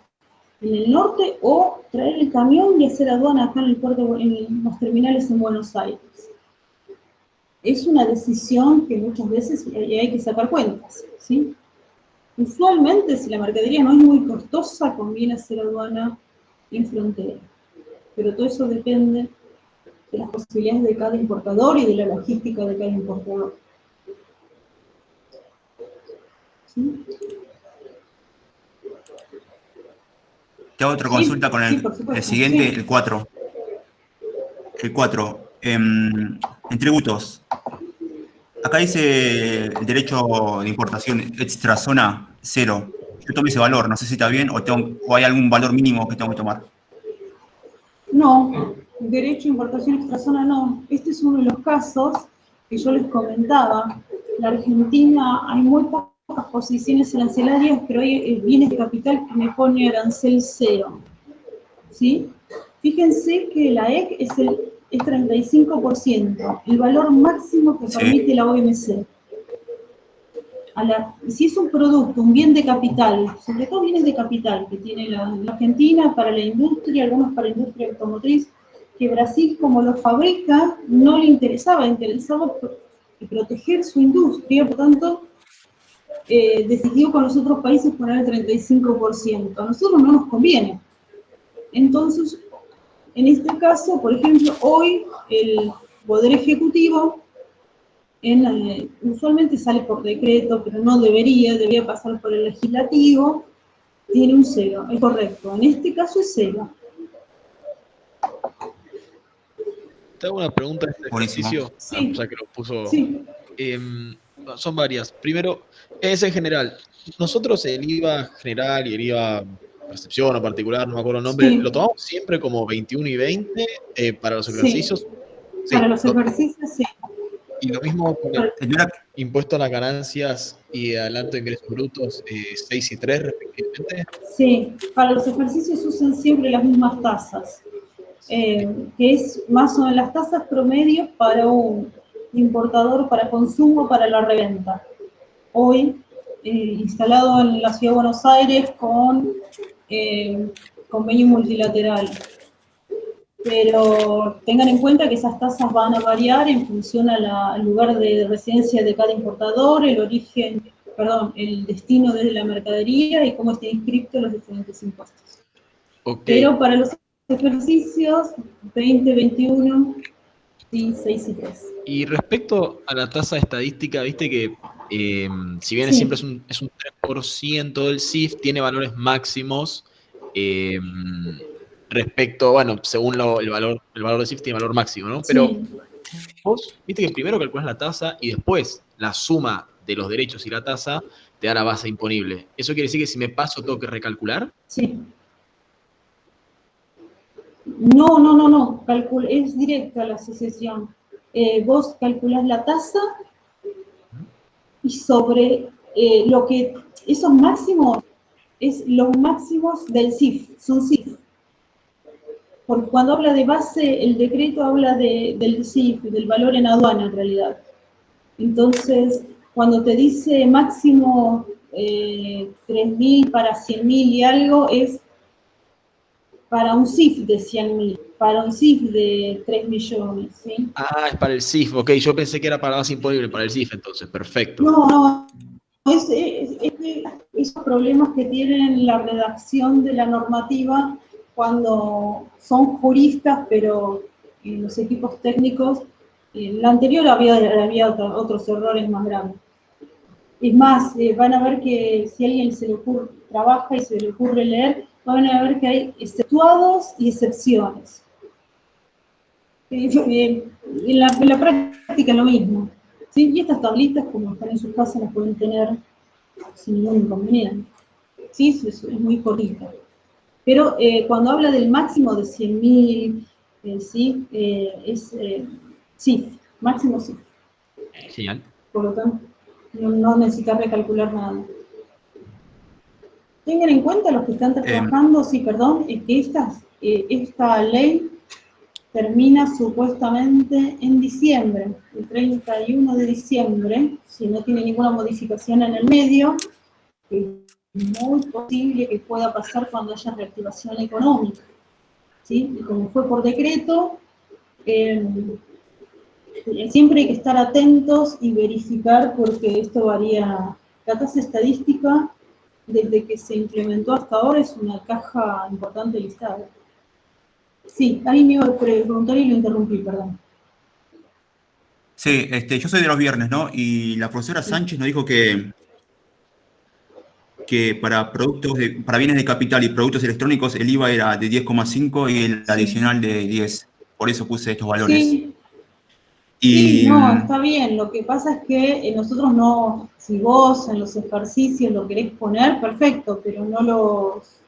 en el norte o traer el camión y hacer aduana acá en el puerto, en los terminales en Buenos Aires. Es una decisión que muchas veces hay que sacar cuentas, ¿sí? Usualmente, si la mercadería no es muy costosa, conviene hacer aduana en frontera. Pero todo eso depende de las posibilidades de cada importador y de la logística de cada importador. ¿Sí? Te hago otra consulta con sí, por supuesto, el siguiente, sí. el 4. El 4. En tributos. Acá dice el derecho de importación extrazona 0. Yo tomé ese valor, no sé si está bien o hay algún valor mínimo que tengo que tomar. No, derecho a importación extrazona no. Este es uno de los casos que yo les comentaba. La Argentina hay muy pocas posiciones arancelarias, pero hay bienes de capital que me pone arancel 0. ¿Sí? Fíjense que la EC es 35%, el valor máximo que permite la OMC. Si es un producto, un bien de capital, sobre todo bienes de capital que tiene la Argentina para la industria, algunos para la industria automotriz, que Brasil, como lo fabrica, no le interesaba proteger su industria, por tanto, decidió con los otros países poner el 35%. A nosotros no nos conviene. Entonces, en este caso, por ejemplo, hoy el Poder Ejecutivo usualmente sale por decreto, pero no debería pasar por el legislativo, tiene un 0, es correcto. En este caso es 0. Te hago una pregunta de este ejercicio, sí. ya que lo puso. Sí. Son varias. Primero, es en general. Nosotros el IVA general y el IVA percepción o particular, no me acuerdo el nombre, Sí. ¿lo tomamos siempre como 21 y 20 para los ejercicios? Sí. Para los ejercicios, sí. Y lo mismo con el impuesto a las ganancias y adelanto de ingresos brutos, 6 y 3 respectivamente. Sí, para los ejercicios usan siempre las mismas tasas, que es más o menos las tasas promedio para un importador para consumo, para la reventa. Hoy, instalado en la Ciudad de Buenos Aires con convenio multilateral. Pero tengan en cuenta que esas tasas van a variar en función al lugar de residencia de cada importador, el destino de la mercadería y cómo esté inscrito los diferentes impuestos. Okay. Pero para los ejercicios 2021, sí, 6 y 3. Y respecto a la tasa estadística, viste que si bien sí. siempre es un 3% del CIF, tiene valores máximos respecto, bueno, según el valor del CIF tiene valor máximo, ¿no? Pero sí. vos, viste que primero calculás la tasa y después la suma de los derechos y la tasa te da la base imponible. ¿Eso quiere decir que si me paso tengo que recalcular? Sí. No. Es directa la asociación. Vos calculás la tasa y sobre lo que esos máximos es los máximos del CIF, son CIF. Porque cuando habla de base, el decreto habla del CIF, del valor en aduana en realidad. Entonces, cuando te dice máximo 3.000 para 100.000 y algo, es para un CIF de 100.000, para un CIF de 3 millones, ¿sí? Ah, es para el CIF, ok, yo pensé que era para base imponible, para el CIF entonces, perfecto. No, esos problemas que tienen la redacción de la normativa cuando son juristas, pero en los equipos técnicos, en la anterior había otros errores más grandes. Es más, van a ver que si a alguien trabaja y se le ocurre leer, van a ver que hay exceptuados y excepciones. En la práctica es lo mismo. ¿Sí? Y estas tablitas, como están en su casa, las pueden tener sin ningún inconveniente. Sí, es muy cortita. Pero cuando habla del máximo de 100.000, ¿sí? Sí, máximo sí. Genial. Por lo tanto, no necesitas recalcular nada. Tengan en cuenta los que están trabajando, es que esta ley termina supuestamente en diciembre, el 31 de diciembre, si no tiene ninguna modificación en el medio, que muy posible que pueda pasar cuando haya reactivación económica, ¿sí? Y como fue por decreto, siempre hay que estar atentos y verificar porque esto varía. La tasa estadística, desde que se implementó hasta ahora, es una caja importante del Estado. Sí, alguien me iba a preguntar y lo interrumpí, perdón. Sí, yo soy de los viernes, ¿no? Y la profesora Sánchez nos dijo que para para bienes de capital y productos electrónicos el IVA era de 10,5 y el adicional de 10. Por eso puse estos valores. Sí, Y no, está bien. Lo que pasa es que nosotros no, si vos en los ejercicios lo querés poner, perfecto, pero no los,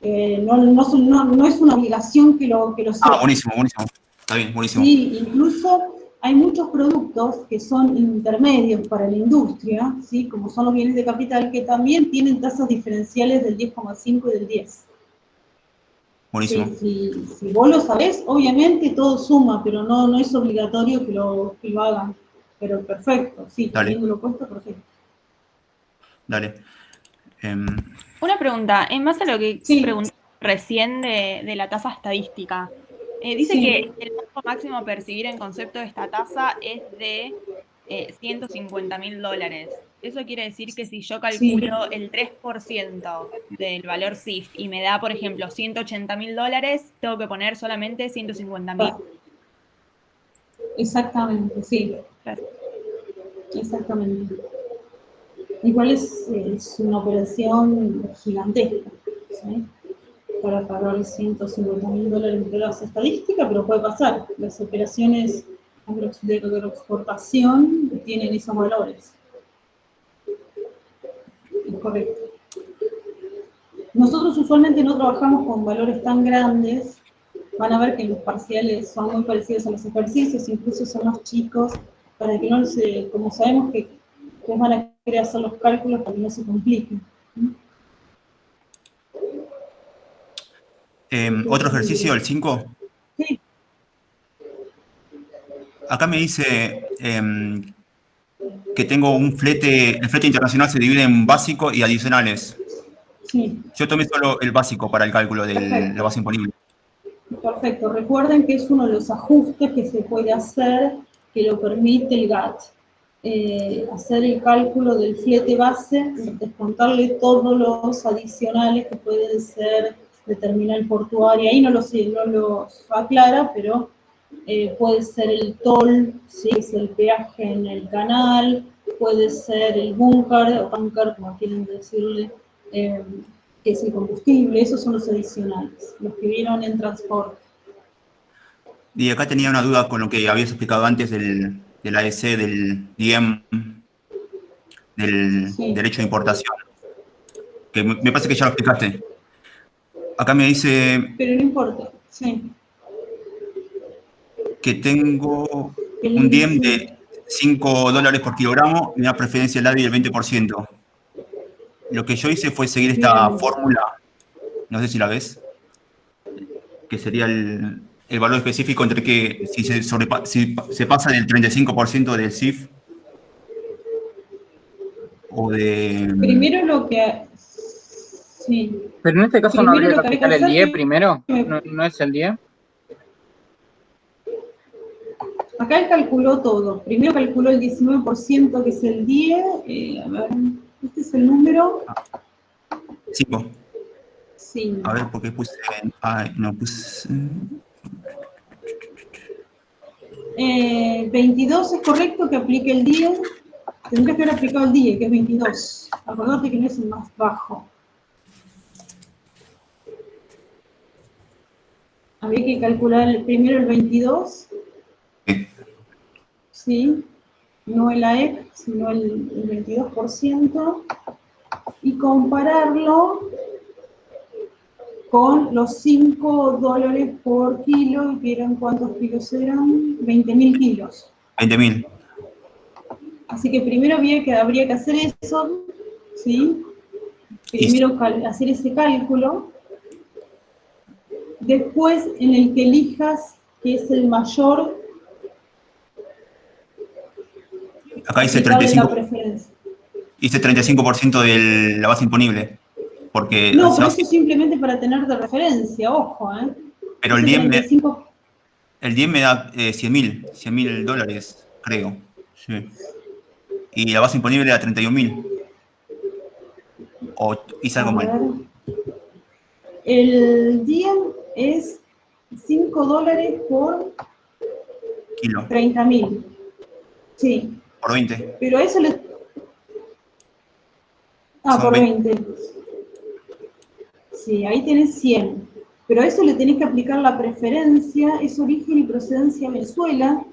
no es una obligación que lo sepas. buenísimo, buenísimo. Está bien, buenísimo. Sí, incluso hay muchos productos que son intermedios para la industria, ¿sí? Como son los bienes de capital, que también tienen tasas diferenciales del 10,5 y del 10. Buenísimo. Si vos lo sabés, obviamente todo suma, pero no es obligatorio que lo hagan. Pero perfecto, sí, Dale. teniéndolo puesto, perfecto. Dale. Una pregunta, en base a lo que Sí. pregunté recién de la tasa estadística, dice Sí. que el monto máximo a percibir en concepto de esta tasa es de $150.000. Eso quiere decir que si yo calculo el 3% del valor CIF y me da, por ejemplo, $180.000, tengo que poner solamente 150.000. Exactamente, sí. Gracias. Exactamente. Igual es una operación gigantesca, ¿sí? Para pagar $150.000 de tasa estadística, pero puede pasar. Las operaciones de agroexportación tienen esos valores. Es correcto. Nosotros usualmente no trabajamos con valores tan grandes. Van a ver que los parciales son muy parecidos a los ejercicios, incluso son más chicos, para que no se, como sabemos que van a querer hacer los cálculos para que no se compliquen. Otro ejercicio, el 5. Sí. Acá me dice que tengo el flete internacional se divide en básico y adicionales. Sí. Yo tomé solo el básico para el cálculo de la base imponible. Perfecto. Recuerden que es uno de los ajustes que se puede hacer, que lo permite el GAT. Hacer el cálculo del flete base, descontarle todos los adicionales que pueden ser de terminal portuaria. Ahí no los aclara, pero puede ser el toll, ¿sí? Es el peaje en el canal, puede ser el búnker, o bunker, como quieren decirle, que es el combustible. Esos son los adicionales, los que vieron en transporte. Y acá tenía una duda con lo que habías explicado antes del AEC, del DIEM, del derecho de importación, que me parece que ya lo explicaste. Acá me dice Pero no importa, sí. que tengo un DIEM de $5 por kilogramo y una preferencia del ADI del 20%. Lo que yo hice fue seguir esta fórmula, no sé si la ves, que sería el valor específico entre que si se pasa del 35% del CIF o de... Primero lo que... Sí. Pero en este caso no Primero habría que lo que hay aplicar que el hacer 10 que- primero, ¿no es el 10? Acá él calculó todo. Primero calculó el 19%, que es el 10. A ver, este es el número 5. 5. A ver, ¿por qué puse? No puse... 22 es correcto que aplique el 10. Tendrías que haber aplicado el 10, que es 22. Acordate que no es el más bajo. Había que calcular primero el 22. ¿Sí? No el AEC, sino el 22%. Y compararlo con los $5 por kilo, que eran, ¿cuántos kilos eran? 20.000 kilos. 20.000. Así que primero habría que hacer eso, ¿sí? Primero hacer ese cálculo. Después, en el que elijas que es el mayor, Acá dice aplicarle la 35. preferencia. hice 35% de la base imponible. Porque No, pero eso es simplemente para tener de referencia, ojo, ¿eh? pero el Ese DIEM 35, me da 100.000 dólares, creo. Sí. Y la base imponible era 31.000. O hice algo a mal. ver, el día es $5 por Kilo. 30.000. Sí, Por 20. pero eso le... Ah, Son por 20. 20. Sí, ahí tenés 100. Pero a eso le tenés que aplicar la preferencia, es origen y procedencia Venezuela,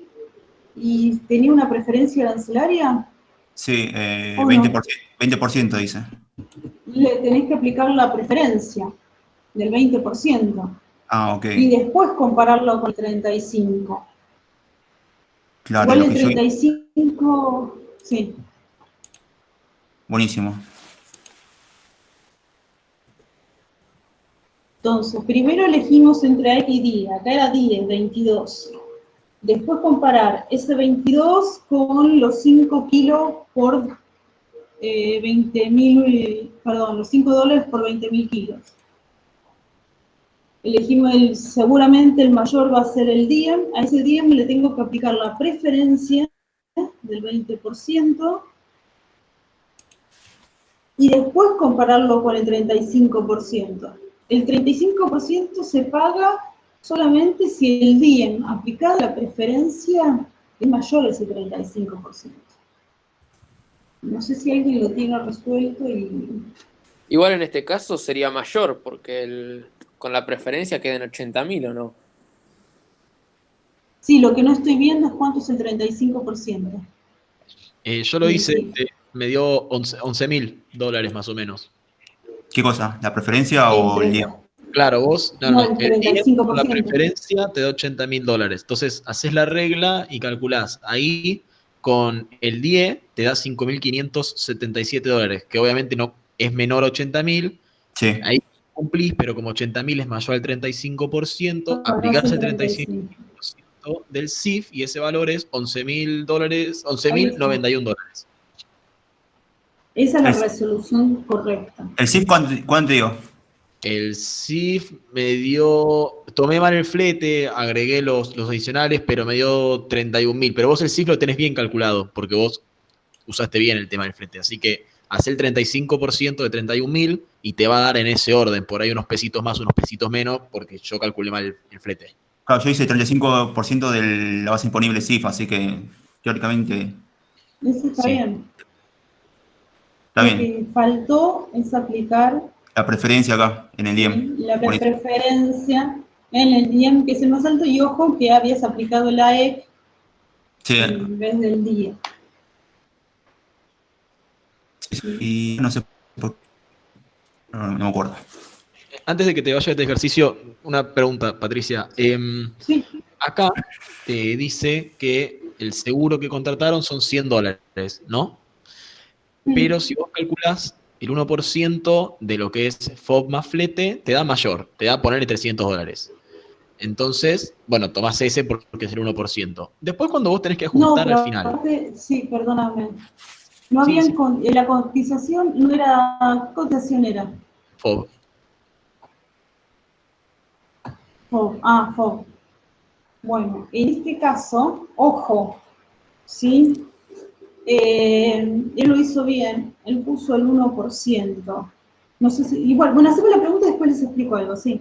y tenía una preferencia arancelaria, Sí, ¿o 20%, no? 20% dice. Le tenés que aplicar la preferencia del 20%, Ah, ok. y después compararlo con el 35. Claro, Igual lo el que yo... 35, sí. Buenísimo. Entonces, primero elegimos entre X y día, acá era 10, 22. Después comparar ese 22 con los 5 kilos por 20.000, perdón, los $5 por 20.000 kilos. Elegimos seguramente el mayor va a ser el día, a ese día le tengo que aplicar la preferencia del 20% y después compararlo con el 35%. El 35% se paga solamente si el día aplicado la preferencia es mayor a ese 35%. No sé si alguien lo tiene resuelto y... Igual en este caso sería mayor, porque con la preferencia quedan 80.000 o no. Sí, lo que no estoy viendo es cuánto es el 35%. Yo lo del hice, CIF. me dio $11.000 más o menos. ¿Qué cosa? ¿La preferencia El o el día? 30, Claro, vos, no, no, el el día con la 35%. preferencia te da $80.000. Entonces, haces la regla y calculás. Ahí, con el DIE, te da $5.577, que obviamente no es menor a 80.000. Sí. Ahí cumplís, pero como 80.000 es mayor al 35%, Pagás aplicás el el 35. 35% del CIF y ese valor es $11.000, Ahí está. $11.091. Esa es la El, resolución correcta. el CIF, ¿cuánto te dio? El CIF me dio, tomé mal el flete, agregué los adicionales, pero me dio 31.000. Pero vos el CIF lo tenés bien calculado, porque vos usaste bien el tema del flete. Así que hacé el 35% de 31.000 y te va a dar en ese orden. Por ahí unos pesitos más, unos pesitos menos, porque yo calculé mal el flete. Claro, yo hice 35% de la base imponible CIF, así que teóricamente Eso está sí. bien. Está Lo bien. que faltó es aplicar, La preferencia acá, en el ¿sí?, DIEM. la Buenísimo. preferencia en el día que es el más alto, y ojo que habías aplicado la AEC Sí, en vez del día. y no sé por qué, no me acuerdo. Antes de que te vayas a este ejercicio, una pregunta, Patricia. Sí. Acá te dice que el seguro que contrataron son $100, ¿no? Pero si vos calculás el 1% de lo que es FOB más flete, te da mayor, te da ponerle $300. Entonces, bueno, tomás ese porque es el 1%. Después cuando vos tenés que No, ajustar al pero final, aparte, sí, perdóname. No sí, habían sí, la cotización no era, ¿qué cotización era? FOB. FOB. Ah, FOB. Bueno, en este caso, ojo, ¿sí? Él lo hizo bien, él puso el 1%. No sé si, igual, bueno, hacemos la pregunta y después les explico algo, sí.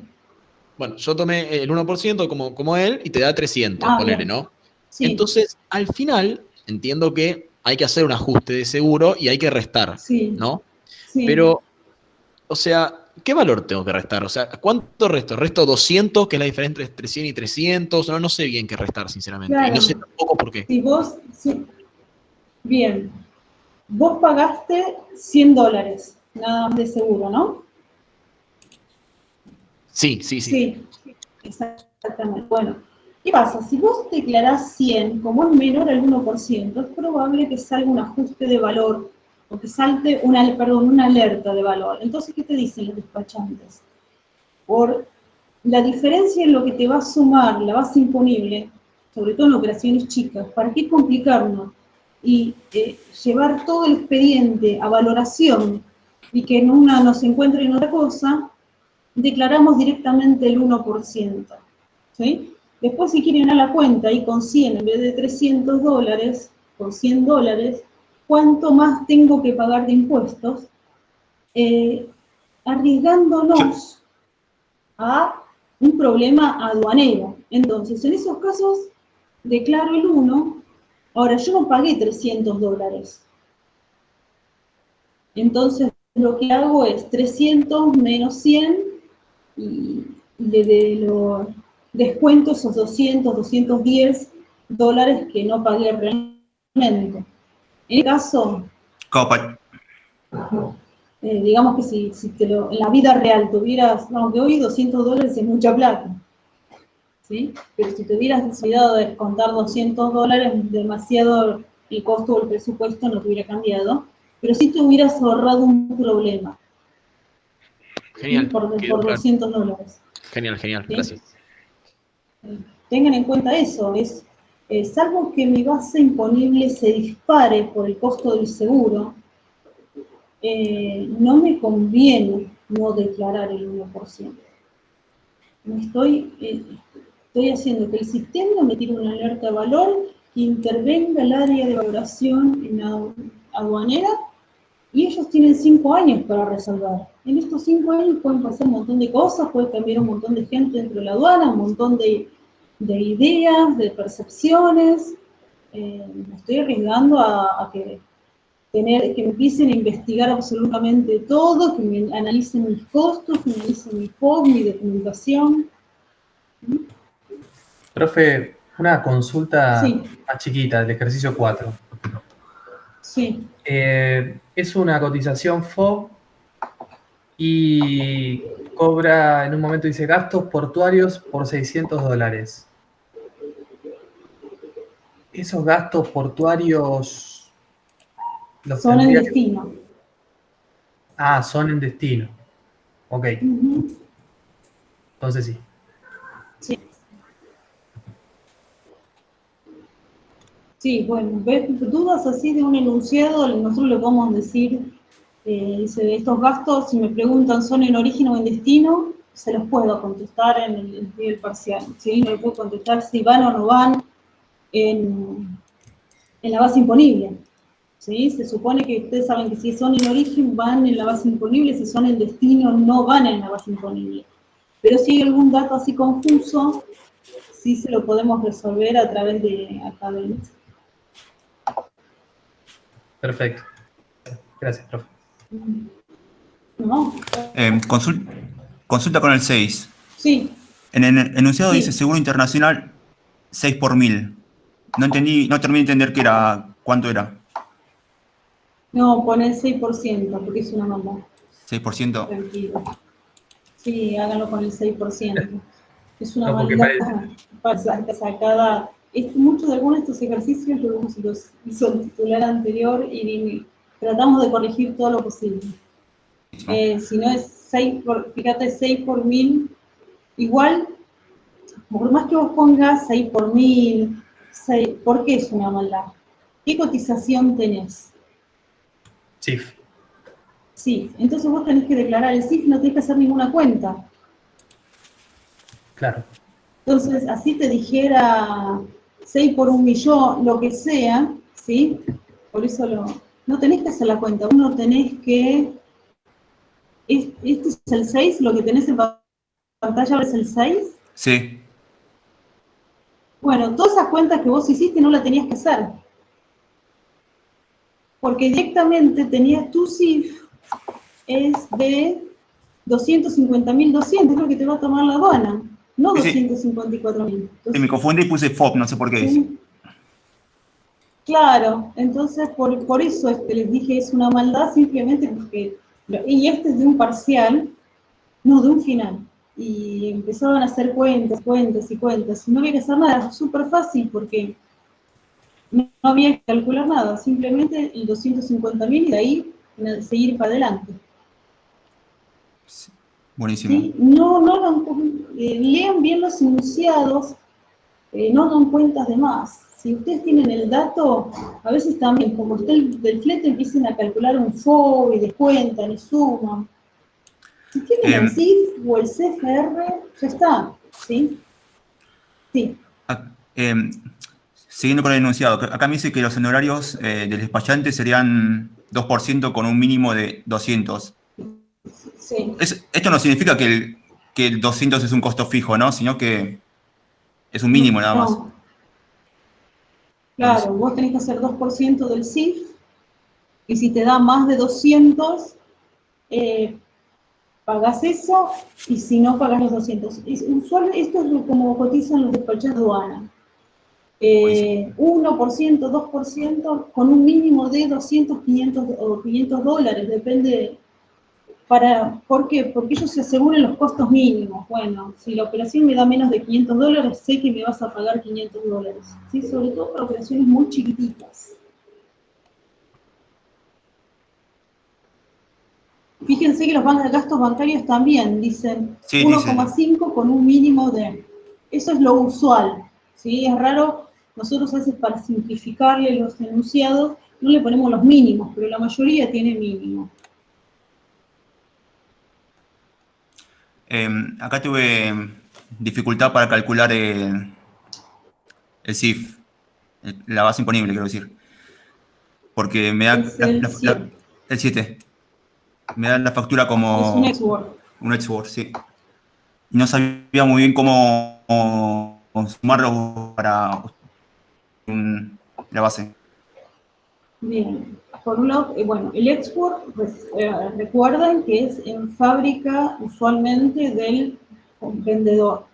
Bueno, yo tomé el 1% como él y te da 300, Ah, ponele, bien, ¿no? sí, Entonces, al final, entiendo que hay que hacer un ajuste de seguro y hay que restar, sí, ¿no? sí, Pero, o sea, ¿qué valor tengo que restar? O sea, ¿cuánto resto? ¿Resto 200, que es la diferencia entre 100 y 300? No, no sé bien qué restar, sinceramente. Y no sé claro. tampoco por qué. Si vos, sí, bien, vos pagaste $100, nada más de seguro, ¿no? Sí, sí, sí. Sí, exactamente. Bueno, ¿qué pasa? Si vos declarás 100, como es menor al 1%, es probable que salga un ajuste de valor o que salte una alerta de valor. Entonces, ¿qué te dicen los despachantes? Por la diferencia en lo que te va a sumar la base imponible, sobre todo en operaciones chicas, ¿para qué complicarnos? y llevar todo el expediente a valoración y que en una nos encuentre en otra cosa, declaramos directamente el 1%. ¿Sí? Después, si quieren a la cuenta y con 100 en vez de $300, con $100, ¿cuánto más tengo que pagar de impuestos? Arriesgándonos a un problema aduanero. Entonces, en esos casos, declaro el 1. Ahora, yo no pagué $300. Entonces, lo que hago es 300 menos 100 y lo descuento esos 200, $210 que no pagué realmente. En el caso, digamos que si en la vida real tuvieras, aunque hoy $200 es mucha plata, ¿sí? Pero si te hubieras decidido de descontar $200, demasiado el costo o el presupuesto no te hubiera cambiado, pero sí te hubieras ahorrado un problema. Genial. ¿Sí? Por Quedó claro. $200. Genial, ¿Sí? gracias. Tengan en cuenta eso, salvo que mi base imponible se dispare por el costo del seguro, no me conviene no declarar el 1%. Estoy haciendo que el sistema me tire una alerta de valor, que intervenga el área de valoración en la aduanera, y ellos tienen 5 años para resolver. En estos 5 años pueden pasar un montón de cosas, puede cambiar un montón de gente dentro de la aduana, un montón de ideas, de percepciones. Me estoy arriesgando a que me empiecen a investigar absolutamente todo, que me analicen mis costos, que me analicen mi POC, mi documentación. Profe, una consulta Sí. más chiquita del ejercicio 4. Sí. Es una cotización FOB y cobra, en un momento dice, gastos portuarios por $600. ¿Esos gastos portuarios los Son en tendría que- destino. Ah, son en destino. Ok, entonces sí. Sí. Sí, bueno, dudas así de un enunciado, nosotros le podemos decir, dice, estos gastos, si me preguntan, ¿son en origen o en destino? Se los puedo contestar en el nivel parcial, ¿sí? No le puedo contestar si van o no van en la base imponible, ¿sí? Se supone que ustedes saben que si son en origen, van en la base imponible, si son en destino, no van en la base imponible. Pero si hay algún dato así confuso, sí se lo podemos resolver a través de acá del mes. Perfecto. Gracias, profe. ¿No? Consulta con el 6. Sí. En el enunciado Sí. dice seguro internacional 6 por 1000. No terminé de entender cuánto era. No, pon el 6%, porque es una maldad. 6%. Tranquilo. Sí, háganlo con el 6%. Es una No, porque maldad sacada. Muchos de algunos de estos ejercicios los hizo el titular anterior y tratamos de corregir todo lo posible. Si no es 6 fíjate, 6 por 1000, igual, por más que vos pongas 6 por 1000, ¿por qué es una maldad? ¿Qué cotización tenés? CIF. Sí, entonces vos tenés que declarar el CIF, no tenés que hacer ninguna cuenta. Claro. Entonces, así te dijera 6 por 1.000.000, lo que sea, ¿sí? Por eso no tenés que hacer la cuenta, uno tenés que... ¿Este es el 6? ¿Lo que tenés en pantalla ahora es el 6? Sí. Bueno, todas esas cuentas que vos hiciste no las tenías que hacer. Porque directamente tenías tu CIF, es de 250.200, es lo que te va a tomar la aduana, no Sí. 254.000. Me confundí y puse FOB, no sé por qué dice. Sí. Claro, entonces por eso les dije es una maldad, simplemente porque, y este es de un parcial, no de un final, y empezaban a hacer cuentas, y no había que hacer nada, era súper fácil porque no había que calcular nada, simplemente el 250.000 y de ahí seguir para adelante. Buenísimo. ¿Sí? Lean bien los enunciados, no hagan cuentas de más. Si ustedes tienen el dato, a veces también, como está el del flete, empiecen a calcular un FOB y descuentan y suman. Si tienen el CIF o el CFR, ya está, ¿sí? Sí. Siguiendo con el enunciado, acá me dice que los honorarios del despachante serían 2% con un mínimo de 200. Sí. Esto no significa que el 200 es un costo fijo, ¿no? Sino que es un mínimo nada más. No. Claro, vos tenés que hacer 2% del CIF, y si te da más de 200, pagás eso, y si no, pagás los 200. Esto es como cotizan los despachos de aduana. 1%, 2%, con un mínimo de 200, 500 o 500 dólares, depende. ¿Por qué? Porque ellos se aseguran los costos mínimos. Bueno, si la operación me da menos de 500 dólares, sé que me vas a pagar 500 dólares. ¿Sí? Sobre todo para operaciones muy chiquititas. Fíjense que los gastos bancarios también dicen 1,5 con un mínimo de... Eso es lo usual, ¿sí? Es raro, nosotros a veces para simplificarle los enunciados no le ponemos los mínimos, pero la mayoría tiene mínimo. Acá tuve dificultad para calcular el CIF, la base imponible, quiero decir. Porque me da el 7. Me da la factura como... Es un Ex-Work. Un Ex-Work, sí. Y no sabía muy bien cómo sumarlo para la base. Bien. Por un lado, bueno, el Ex-Work, recuerden que es en fábrica usualmente del vendedor.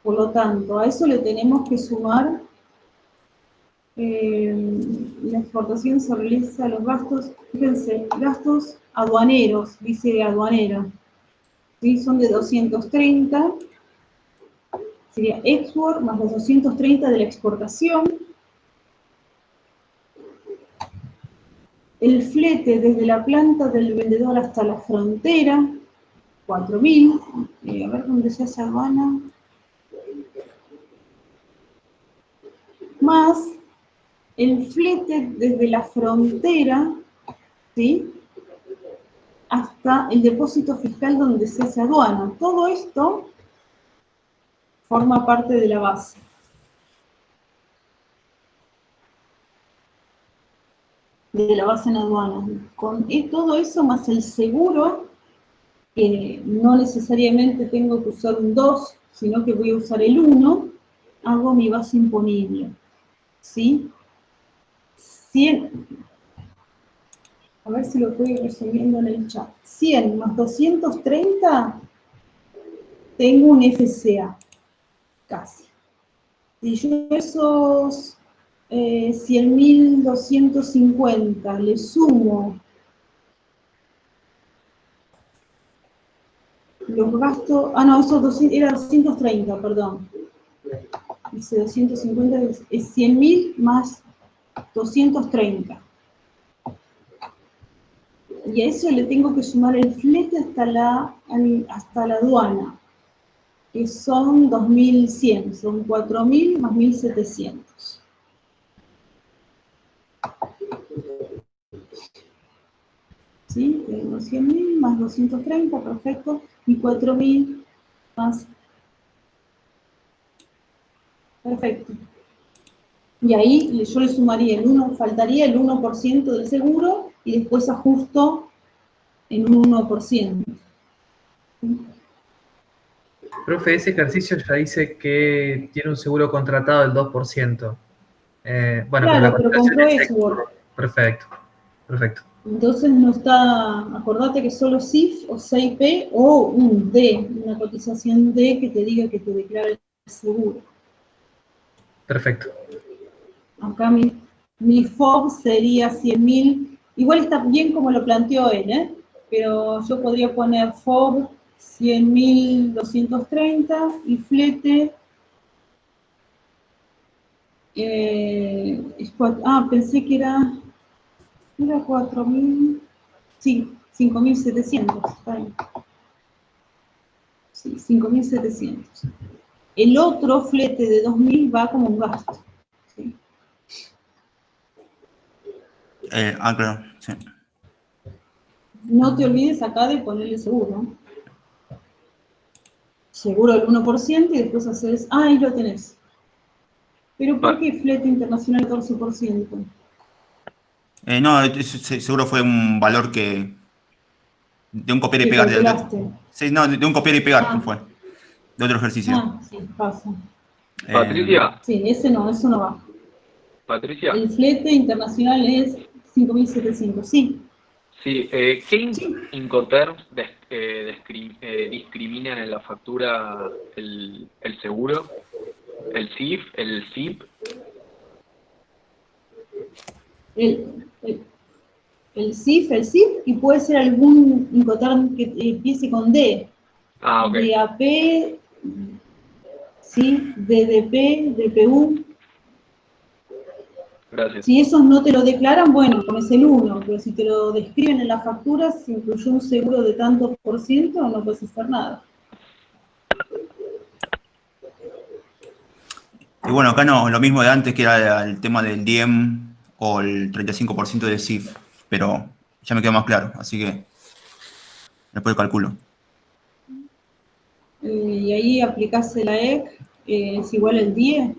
Por lo tanto, a eso le tenemos que sumar, la exportación se realiza los gastos, fíjense, gastos aduaneros, dice aduanero, ¿sí? Son de 230, sería export más los 230 de la exportación. El flete desde la planta del vendedor hasta la frontera, 4.000, a ver dónde se hace aduana, más el flete desde la frontera, ¿sí?, hasta el depósito fiscal donde se hace aduana. Todo esto forma parte de la base. De la base en aduana. Con todo eso más el seguro, que no necesariamente tengo que usar un 2, sino que voy a usar el 1, hago mi base imponible. ¿Sí? 100, a ver si lo estoy resolviendo en el chat. 100 más 230, tengo un FCA, casi. Si yo esos 100.250 le sumo los gastos, no, esos 200, era 230, perdón. Dice 250, es 100.000 más 230. Y a eso le tengo que sumar el flete hasta la aduana, que son 2.100, son 4.000 más 1.700. ¿Sí? Tengo 100.000 más 230, perfecto, y 4.000 más... Perfecto. Y ahí yo le sumaría el 1, faltaría el 1% del seguro, y después ajusto en un 1%. Profe, ese ejercicio ya dice que tiene un seguro contratado del 2%. Bueno, claro, pero con ProExWork. Perfecto, perfecto. Entonces no está, acordate que solo CIF o CIP o un D, una cotización D que te diga que te declara el seguro. Perfecto. Acá mi FOB sería 100.000, igual está bien como lo planteó él, pero yo podría poner FOB 100.230 y flete, pensé que era 4.000, sí, 5.700, está bien. Sí, 5.700. El otro flete de 2.000 va como un gasto, ¿sí? Claro, sí. No te olvides acá de ponerle seguro. Seguro del 1% y después haces, ahí lo tenés. Pero ¿por qué flete internacional 14%? No, seguro fue un valor de un copiar y Que pegar. calculaste. Sí, no, de un copiar y pegar Ah, fue. De otro ejercicio. sí, pasa. Patricia, Sí, eso no va. Patricia, El flete internacional es 5.700, sí. sí, ¿qué Incoterms discriminan en la factura el seguro? ¿El CIF, el SIP? El CIF, y puede ser algún Incoterm que empiece con D. Ah, ok. DAP, sí, DDP, DPU. Gracias. Si esos no te lo declaran, bueno, pones el 1, pero si te lo describen en la factura, si incluyó un seguro de tanto por ciento, no puedes hacer nada. Y bueno, acá no, lo mismo de antes que era el tema del DIEM o el 35% de CIF, pero ya me quedó más claro, así que después calculo. Y ahí aplicás la EC, es igual el 10.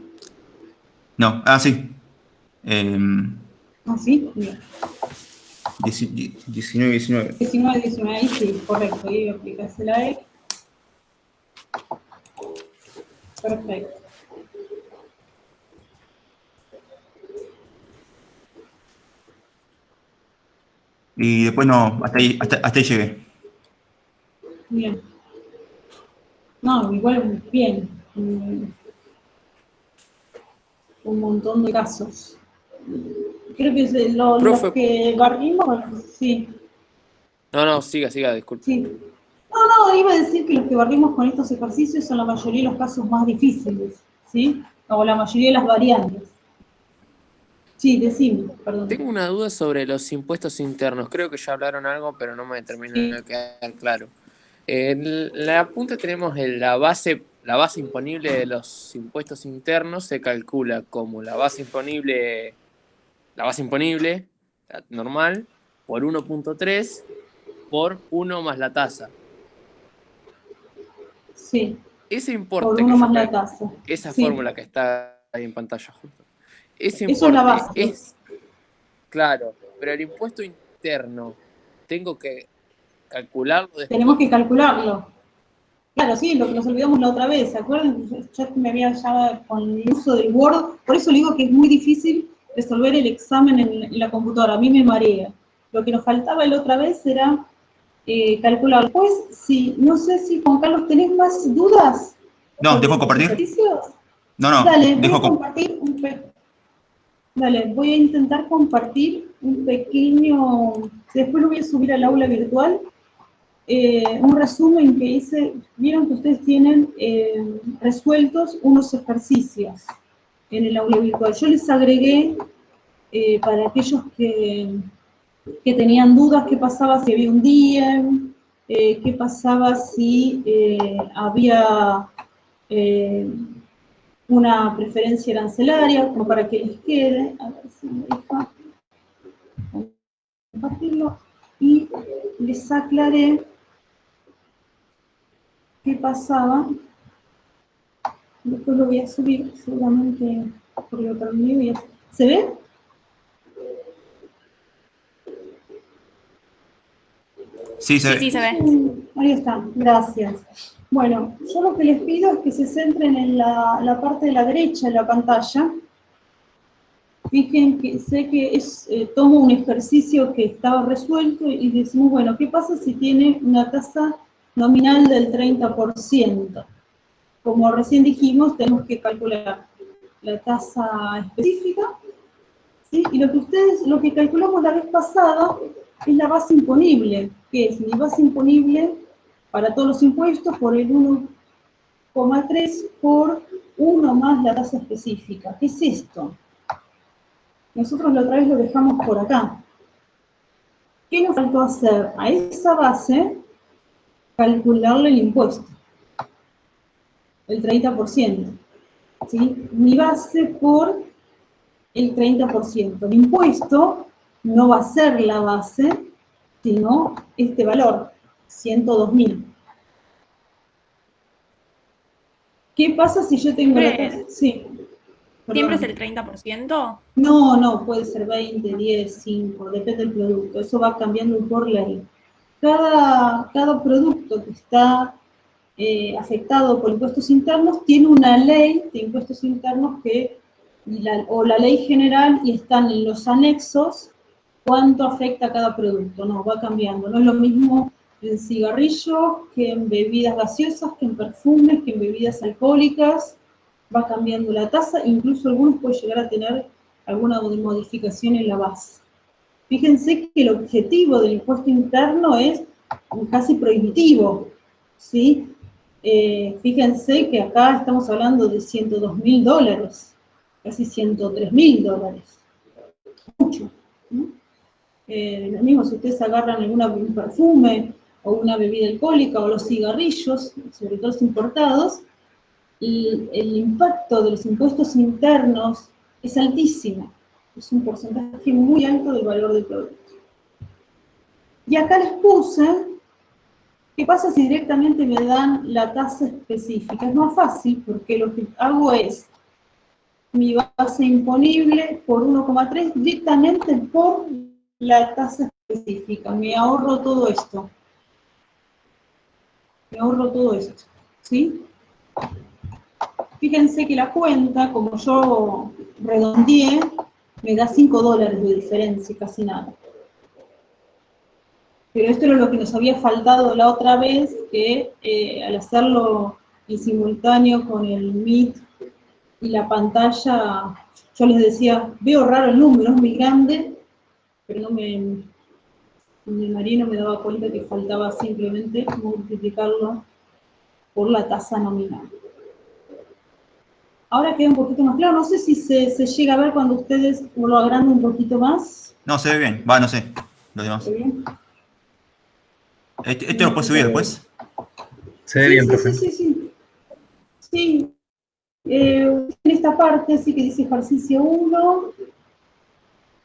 No, sí. ¿Ah, sí? Bien. 19. 19, ahí sí, correcto, ahí aplicás la EC. Perfecto. Y después no, hasta ahí llegué. Bien. No, igual bien. Un montón de casos. Creo que los Profe, que barrimos, sí, no, siga, disculpe. sí. No, iba a decir que los que barrimos con estos ejercicios son la mayoría de los casos más difíciles, ¿sí? O la mayoría de las variantes. Sí, decime, perdón. Tengo una duda sobre los impuestos internos. Creo que ya hablaron algo, pero no me termina de quedar claro. En la punta tenemos la base imponible de los impuestos internos, se calcula como la base imponible la normal, por 1.3 por 1 más la tasa. Sí, Ese por importe uno que yo más la tasa. esa Sí, fórmula que está ahí en pantalla justo. Ese eso es la importe base. es claro, pero el impuesto interno tengo que calcularlo Tenemos después. que calcularlo. Claro, sí, lo que nos olvidamos la otra vez, ¿se acuerdan? Yo me había ya con el uso del Word, por eso le digo que es muy difícil resolver el examen en la computadora, a mí me marea. Lo que nos faltaba la otra vez era calcular. Pues, sí, no sé si, Juan Carlos, ¿tenés más dudas No, sobre ¿dejo estos compartir? ejercicios? No, Dale, voy dejo a compartir Dale, voy a intentar compartir un pequeño, después lo voy a subir al aula virtual, un resumen que hice. Vieron que ustedes tienen resueltos unos ejercicios en el aula virtual. Yo les agregué para aquellos que tenían dudas qué pasaba si había un día, qué pasaba si había una preferencia arancelaria, como para que les quede. A ver si me deja compartirlo. Y les aclaré qué pasaba. Después lo voy a subir, seguramente porque lo terminé. ¿Se ve? Sí, se Sí, ve. se ve. Ahí está, gracias. Bueno, yo lo que les pido es que se centren en la parte de la derecha de la pantalla. Fíjense que sé que tomo un ejercicio que estaba resuelto y decimos, bueno, ¿qué pasa si tiene una tasa nominal del 30%? Como recién dijimos, tenemos que calcular la tasa específica, ¿sí? Y lo que calculamos la vez pasada es la base imponible, que es mi base imponible para todos los impuestos por el 1,3 por 1 más la tasa específica. ¿Qué es esto? Nosotros la otra vez lo dejamos por acá. ¿Qué nos faltó hacer? A esa base, calcularle el impuesto, el 30%. ¿Sí? Mi base por el 30%. El impuesto no va a ser la base, sino este valor, 102.000. ¿Qué pasa si yo tengo la tasa? Sí. ¿Siempre es Perdón. el 30%? No, puede ser 20, 10, 5, depende del producto. Eso va cambiando por ley. Cada producto que está afectado por impuestos internos tiene una ley de impuestos internos o la ley general, y están en los anexos cuánto afecta a cada producto. No, va cambiando. No es lo mismo en cigarrillos que en bebidas gaseosas, que en perfumes, que en bebidas alcohólicas. Va cambiando la tasa, incluso algunos pueden llegar a tener alguna modificación en la base. Fíjense que el objetivo del impuesto interno es casi prohibitivo, ¿sí? Fíjense que acá estamos hablando de $102.000, casi $103.000. Mucho, ¿no? Lo mismo si ustedes agarran un perfume o una bebida alcohólica o los cigarrillos, sobre todo los importados, y el impacto de los impuestos internos es altísimo. Es un porcentaje muy alto del valor del producto. Y acá les puse, ¿qué pasa si directamente me dan la tasa específica? Es más fácil porque lo que hago es mi base imponible por 1,3 directamente por la tasa específica. Me ahorro todo esto. ¿Sí? Fíjense que la cuenta, como yo redondeé, me da $5 de diferencia, casi nada. Pero esto era lo que nos había faltado la otra vez, que al hacerlo en simultáneo con el Meet y la pantalla, yo les decía, veo raro el número, es muy grande, pero mi marido no me daba cuenta que faltaba simplemente multiplicarlo por la tasa nominal. Ahora queda un poquito más claro, no sé si se llega a ver cuando ustedes lo agrandan un poquito más. No, se ve bien. Va, no sé. Lo demás. ¿Está bien? ¿Este lo puedes subir después? Se ve bien, profe. Sí. En esta parte sí que dice ejercicio 1,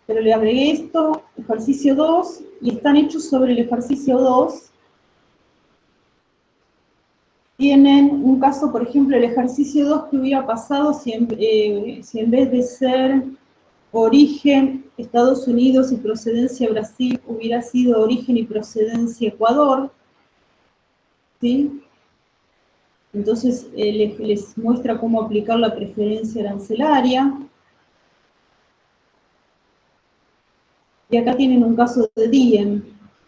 pero le agregué esto, ejercicio 2, y están hechos sobre el ejercicio 2. Tienen un caso, por ejemplo, el ejercicio 2 que hubiera pasado si en vez de ser origen Estados Unidos y procedencia Brasil, hubiera sido origen y procedencia Ecuador, ¿sí? Entonces les muestra cómo aplicar la preferencia arancelaria. Y acá tienen un caso de Diem,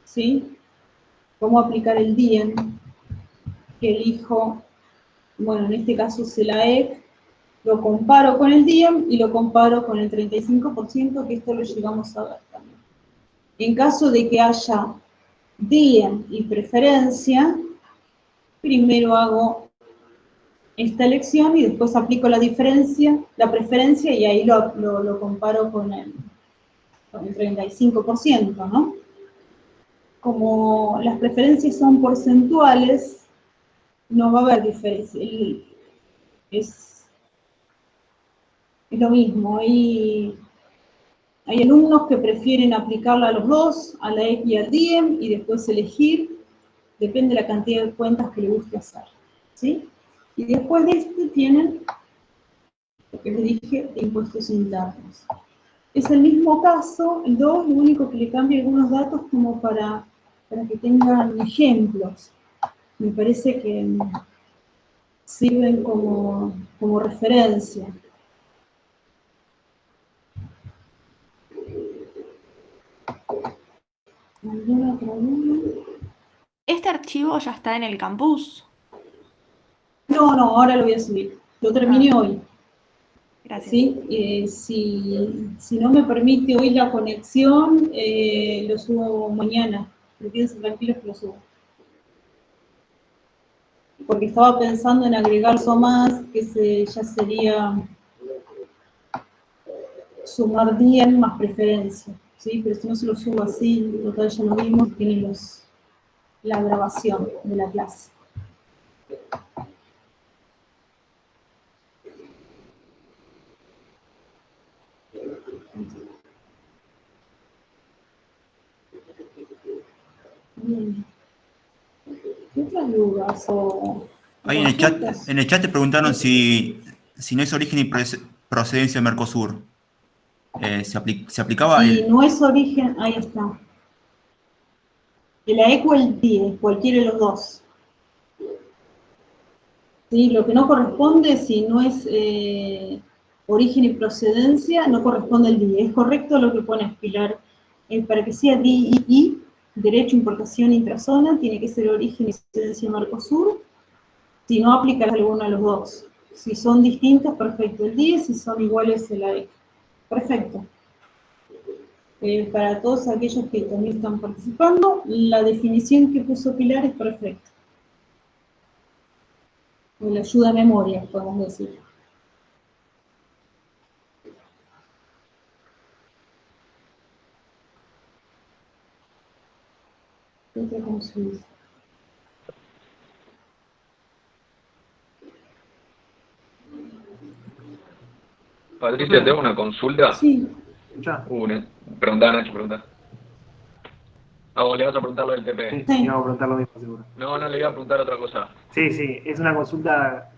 ¿sí? Cómo aplicar el Diem, que elijo, bueno, en este caso CELAEC, lo comparo con el Diem y lo comparo con el 35%, que esto lo llegamos a ver también. En caso de que haya Diem y preferencia, primero hago esta elección y después aplico la preferencia, y ahí lo comparo con el 35%, ¿no? Como las preferencias son porcentuales, no va a haber diferencia. Es lo mismo. Hay alumnos que prefieren aplicarla a los dos, a la X y al Diem, y después elegir, depende de la cantidad de cuentas que le guste hacer, ¿sí? Y después de este tienen lo que les dije de impuestos internos. Es el mismo caso, el 2, lo único que le cambia algunos datos como para que tengan ejemplos. Me parece que sirven como referencia. ¿Alguna pregunta? ¿Este archivo ya está en el campus? No, ahora lo voy a subir. Lo terminé hoy. Gracias. ¿Sí? Si no me permite hoy la conexión, lo subo mañana. Pero quédense tranquilos que lo subo. Porque estaba pensando en agregar eso más, que ya sería sumar 10 más preferencia, ¿sí? Pero si no se lo subo así, total ya lo vimos, tienen la grabación de la clase. Bien. ¿Qué otras dudas o Ahí consultas? en el chat te preguntaron si no es origen y procedencia de Mercosur. ¿Se aplicaba Si no es origen, ahí está. De la ECO o el DIE, cualquiera de los dos. ¿Sí? Lo que no corresponde, si no es origen y procedencia, no corresponde al DIE. Es correcto lo que pone Pilar. Para que sea DII, Derecho, Importación, Intrazona, tiene que ser origen y procedencia Mercosur. Si no, aplicar alguno de los dos. Si son distintos, perfecto el DIE, si son iguales, el AEC. Perfecto. Para todos aquellos que también están participando, la definición que puso Pilar es perfecta. O la ayuda a memoria, podemos decir. ¿Qué otra consulta? Patricia, tengo una consulta. Sí. Preguntá, Nacho, preguntá. Ah, vos le vas a preguntar lo del TP. Sí, vamos a preguntar lo mismo, seguro. No, le iba a preguntar otra cosa. Sí, es una consulta.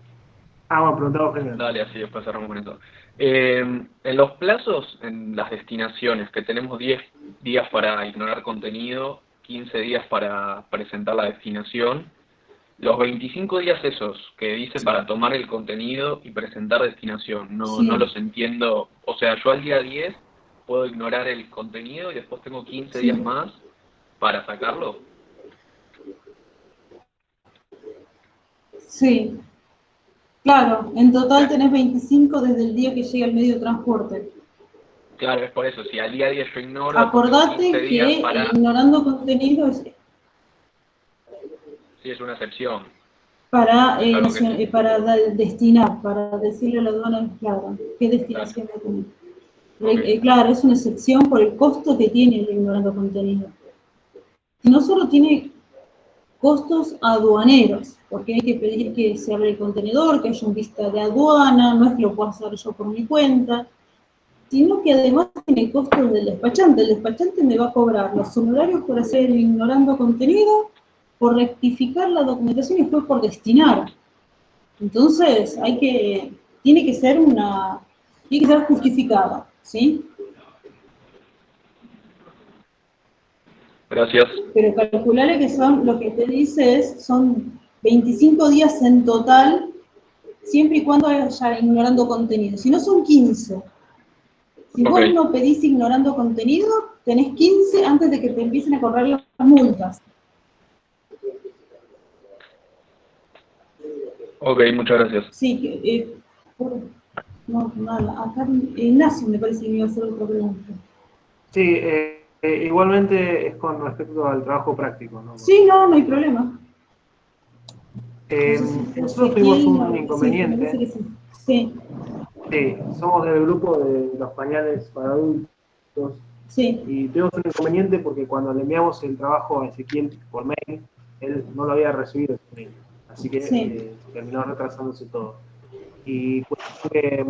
Vamos a preguntar primero. Dale, así después cerramos con eso. En los plazos, en las destinaciones, que tenemos 10 días para ignorar contenido, 15 días para presentar la destinación, los 25 días esos que dice para tomar el contenido y presentar destinación, no los entiendo. O sea, yo al día 10 puedo ignorar el contenido y después tengo 15 días más para sacarlo. Sí. Claro, en total tenés 25 desde el día que llega el medio de transporte. Claro, es por eso. Si al día 10 yo ignoro, Acordate 15 días que para... ignorando contenido es Sí, es una excepción. para, Claro que destinar, para decirle a la aduana, claro, qué destinación va a tener. Okay. Claro, es una excepción por el costo que tiene el ignorando contenido. No solo tiene costos aduaneros, porque hay que pedir que se abra el contenedor, que haya un vista de aduana, no es que lo pueda hacer yo por mi cuenta, sino que además tiene costos del despachante. El despachante me va a cobrar los honorarios por hacer el ignorando contenido, por rectificar la documentación y después por destinar. Entonces, tiene que ser justificada, ¿sí? Gracias. Pero calcularle que lo que te dice son 25 días en total, siempre y cuando haya ignorando contenido. Si no, son 15. Si vos no pedís ignorando contenido, tenés 15 antes de que te empiecen a correr las multas. Ok, muchas gracias. Sí, no, nada. Acá Ignacio me parece que me iba a hacer otra pregunta. Sí, igualmente es con respecto al trabajo práctico, ¿no? Sí, no hay problema. Nosotros tuvimos un inconveniente. Sí, me parece que sí. Sí, somos del grupo de los pañales para adultos. Sí. Y tuvimos un inconveniente porque cuando le enviamos el trabajo a Ezequiel por mail, él no lo había recibido el mail. Así que terminó retrasándose todo. Y cuestión que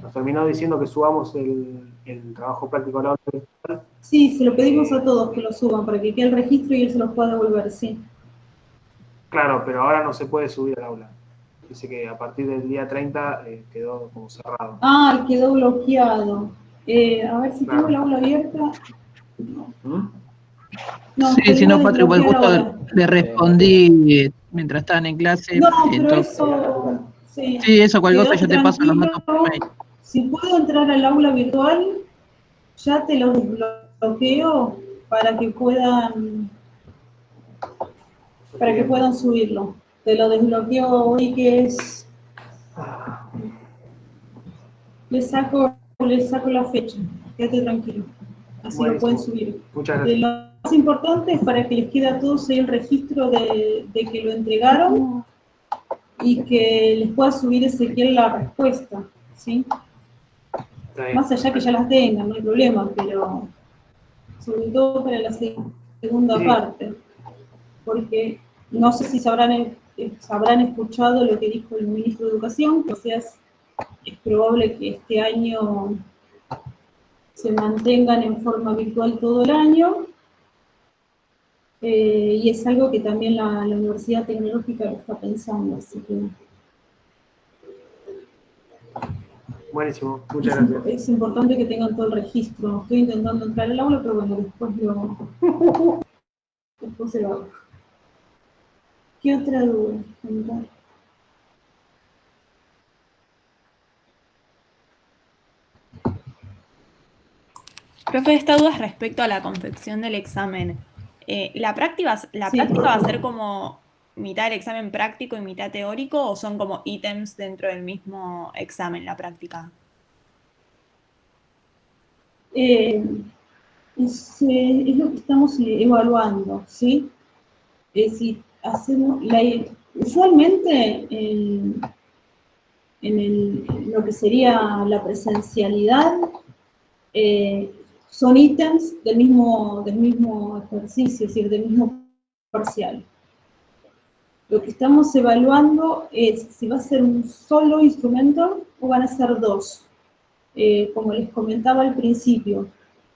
nos terminó diciendo que subamos el trabajo práctico a la aula virtual. Sí, se lo pedimos a todos que lo suban para que quede el registro y él se los pueda devolver, sí. Claro, pero ahora no se puede subir al aula. Dice que a partir del día 30 quedó como cerrado. Ah, quedó bloqueado. A ver si tengo el aula abierta. No, sí, si no, Patri, igual justo le respondí mientras estaban en clase. No, pero entonces, eso... Sí, eso, cualquier cosa yo te paso los datos por mail. Si puedo entrar al aula virtual, ya te lo desbloqueo para que puedan subirlo. Te lo desbloqueo hoy, que es... Le saco la fecha, quédate tranquilo. Así lo pueden subir. Muchas gracias. Lo más importante es para que les quede a todos ahí el registro de que lo entregaron y que les pueda subir Ezequiel la respuesta, ¿sí? Más allá que ya las tengan, no hay problema, pero sobre todo para la segunda parte, porque no sé si habrán escuchado lo que dijo el ministro de Educación, que es probable que este año se mantengan en forma virtual todo el año, Y es algo que también la Universidad Tecnológica lo está pensando, así que Buenísimo, muchas gracias. es importante que tengan todo el registro. Estoy intentando entrar al aula, pero bueno, después se lo hago. ¿Qué otra duda? Profe, esta duda es respecto a la confección del examen. ¿La práctica va a ser como mitad del examen práctico y mitad teórico o son como ítems dentro del mismo examen, la práctica? Es lo que estamos evaluando, ¿sí? Si hacemos usualmente lo que sería la presencialidad, son ítems del mismo ejercicio, es decir, del mismo parcial. Lo que estamos evaluando es si va a ser un solo instrumento o van a ser dos. Como les comentaba al principio,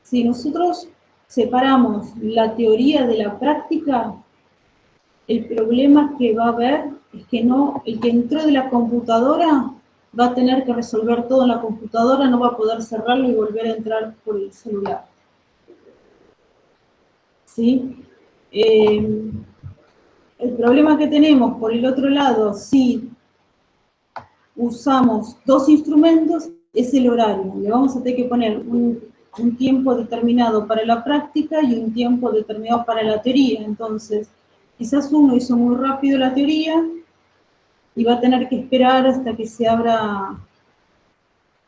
si nosotros separamos la teoría de la práctica, el problema que va a haber es que el que entró de la computadora va a tener que resolver todo en la computadora, no va a poder cerrarlo y volver a entrar por el celular. ¿Sí? El problema que tenemos, por el otro lado, si usamos dos instrumentos, es el horario. Le vamos a tener que poner un tiempo determinado para la práctica y un tiempo determinado para la teoría. Entonces, quizás uno hizo muy rápido la teoría y va a tener que esperar hasta que se abra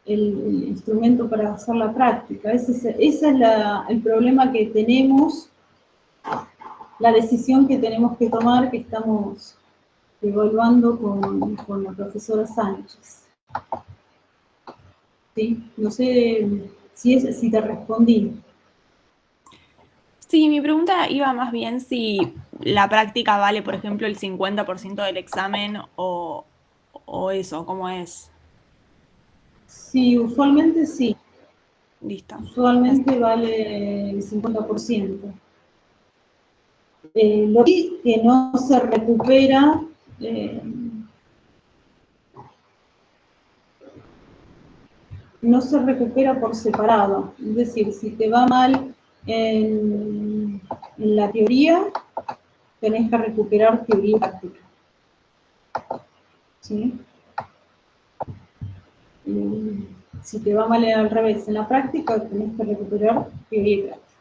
el instrumento para hacer la práctica. Ese es el problema que tenemos, la decisión que tenemos que tomar, que estamos evaluando con la profesora Sánchez. ¿Sí? No sé si te respondí. Sí, mi pregunta iba más bien si la práctica vale, por ejemplo, el 50% del examen o eso, ¿cómo es? Sí, usualmente sí. Listo. Usualmente vale el 50%. Lo que no se recupera, no se recupera por separado. Es decir, si te va mal en la teoría, tenés que recuperar teoría y práctica. ¿Sí? Si te va mal al revés en la práctica, tenés que recuperar teoría y práctica.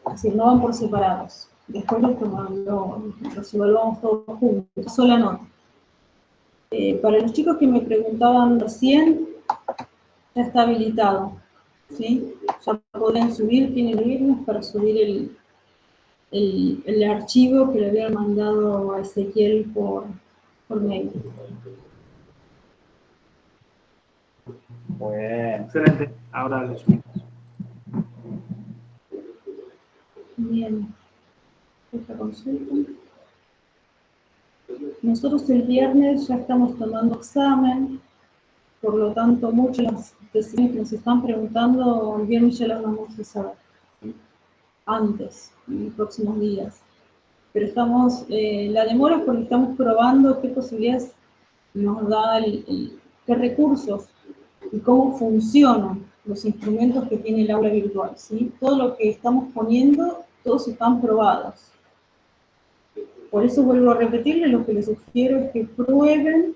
Es decir, no van por separados. Después los evaluamos todos juntos, una sola nota. Para los chicos que me preguntaban recién, ya está habilitado. ¿Sí? Ya podrían subir, tienen el viernes para subir el archivo que le habían mandado a Ezequiel por mail. Bueno. Excelente, ahora lo subimos. Bien. Esta consulta. Nosotros el viernes ya estamos tomando examen, por lo tanto muchas de las decisiones que nos están preguntando, el viernes ya las vamos a saber, ¿sí? Antes, en los próximos días. Pero estamos, la demora es porque estamos probando qué posibilidades nos da, qué recursos y cómo funcionan los instrumentos que tiene el aula virtual, ¿sí? Todo lo que estamos poniendo, todos están probados. Por eso vuelvo a repetirles, lo que les sugiero es que prueben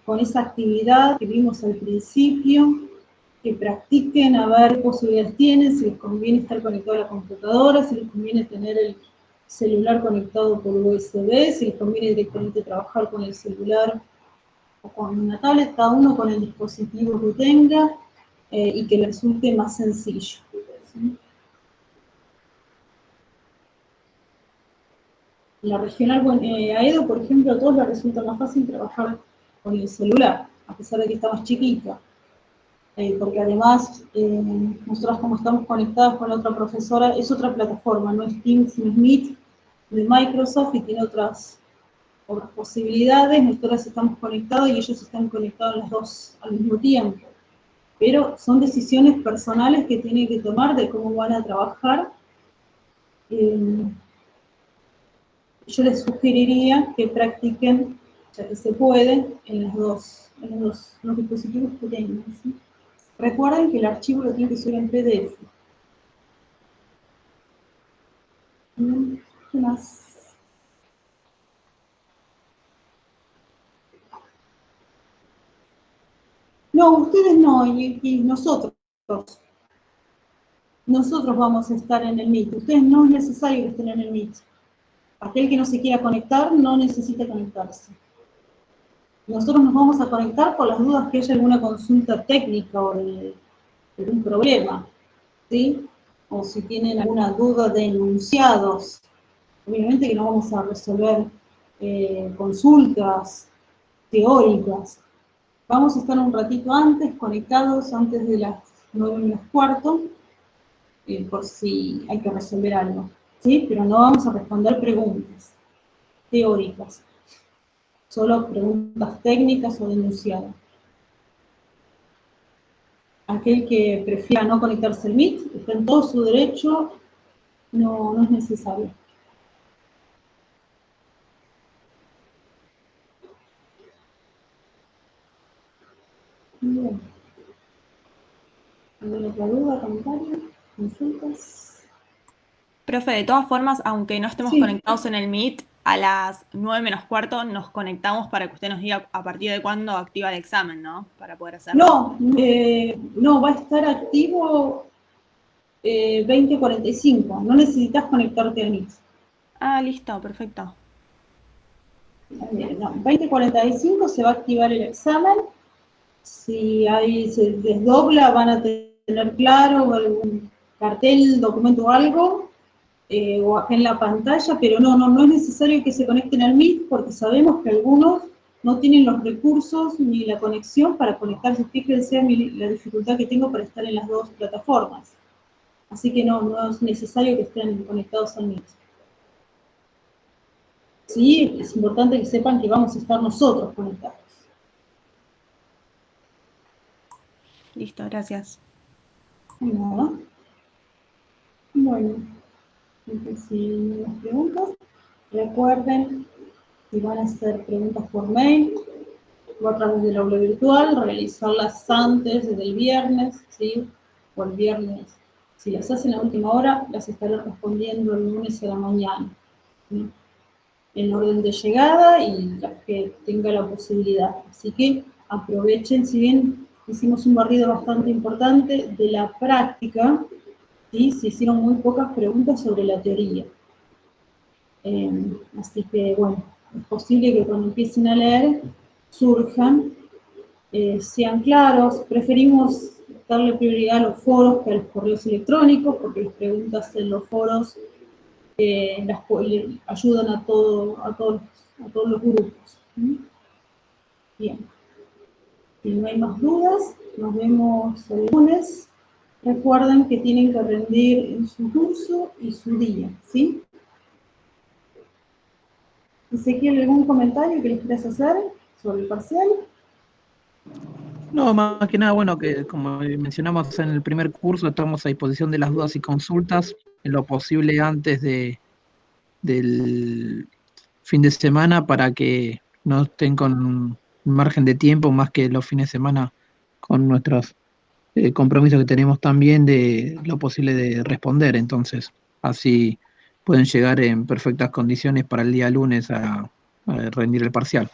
con esa actividad que vimos al principio, que practiquen a ver qué posibilidades tienen, si les conviene estar conectado a la computadora, si les conviene tener el celular conectado por USB, si les conviene directamente trabajar con el celular o con una tablet, cada uno con el dispositivo que tenga y que les resulte más sencillo. ¿Sí? La regional AEDO, por ejemplo, a todos les resulta más fácil trabajar con el celular, a pesar de que está más chiquita. Porque además, nosotros como estamos conectados con la otra profesora, es otra plataforma, no es Teams, no es Meet, de Microsoft, y tiene otras posibilidades. Nosotros estamos conectados y ellos están conectados las dos al mismo tiempo. Pero son decisiones personales que tienen que tomar de cómo van a trabajar Yo les sugeriría que practiquen, ya que se puede, en los dispositivos que tengan, ¿sí? Recuerden que el archivo lo tienen que subir en PDF. ¿Qué más? No, ustedes no, y nosotros. Nosotros vamos a estar en el Meet. Ustedes no es necesario que estén en el Meet. Aquel que no se quiera conectar no necesita conectarse. Nosotros nos vamos a conectar por las dudas que haya alguna consulta técnica o de un problema, ¿sí? O si tienen alguna duda de enunciados. Obviamente que no vamos a resolver consultas teóricas. Vamos a estar un ratito antes, conectados antes de las 9:15, por si hay que resolver algo, ¿sí? Pero no vamos a responder preguntas teóricas, solo preguntas técnicas o de enunciado. Aquel que prefiera no conectarse al Meet, está en todo su derecho, no es necesario. Bien. ¿Alguna otra duda, comentario, consultas? Profe, de todas formas, aunque no estemos conectados en el Meet, a las 9:15 nos conectamos para que usted nos diga a partir de cuándo activa el examen, ¿no? Para poder hacerlo. No, va a estar activo 20:45. No necesitas conectarte al Meet. Ah, listo, perfecto. No, 20:45 se va a activar el examen. Si ahí se desdobla, van a tener claro algún cartel, documento o algo, o acá en la pantalla, pero no es necesario que se conecten al Meet, porque sabemos que algunos no tienen los recursos ni la conexión para conectarse. Fíjense la dificultad que tengo para estar en las dos plataformas. Así que no es necesario que estén conectados al Meet. Sí, es importante que sepan que vamos a estar nosotros conectados. Listo, gracias. Nada. Bueno, entonces, si no hay más preguntas, recuerden que van a hacer preguntas por mail o a través del aula virtual, realizarlas antes del viernes, ¿sí? O el viernes. Si las hacen a última hora, las estaré respondiendo el lunes a la mañana, ¿sí? En orden de llegada y las que tenga la posibilidad. Así que aprovechen, si bien hicimos un barrido bastante importante de la práctica, ¿sí? Se hicieron muy pocas preguntas sobre la teoría. Así que, bueno, es posible que cuando empiecen a leer surjan, sean claros. Preferimos darle prioridad a los foros que a los correos electrónicos, porque las preguntas en los foros ayudan a todos los grupos. Bien. Si no hay más dudas, nos vemos el lunes. Recuerden que tienen que rendir en su curso y su día, ¿sí? Ezequiel, ¿algún comentario que les quieras hacer sobre el parcial? No, más que nada, bueno, que como mencionamos en el primer curso, estamos a disposición de las dudas y consultas en lo posible antes del fin de semana para que no estén con un margen de tiempo más que los fines de semana con nuestros compromisos que tenemos también de lo posible de responder. Entonces, así pueden llegar en perfectas condiciones para el día lunes a rendir el parcial.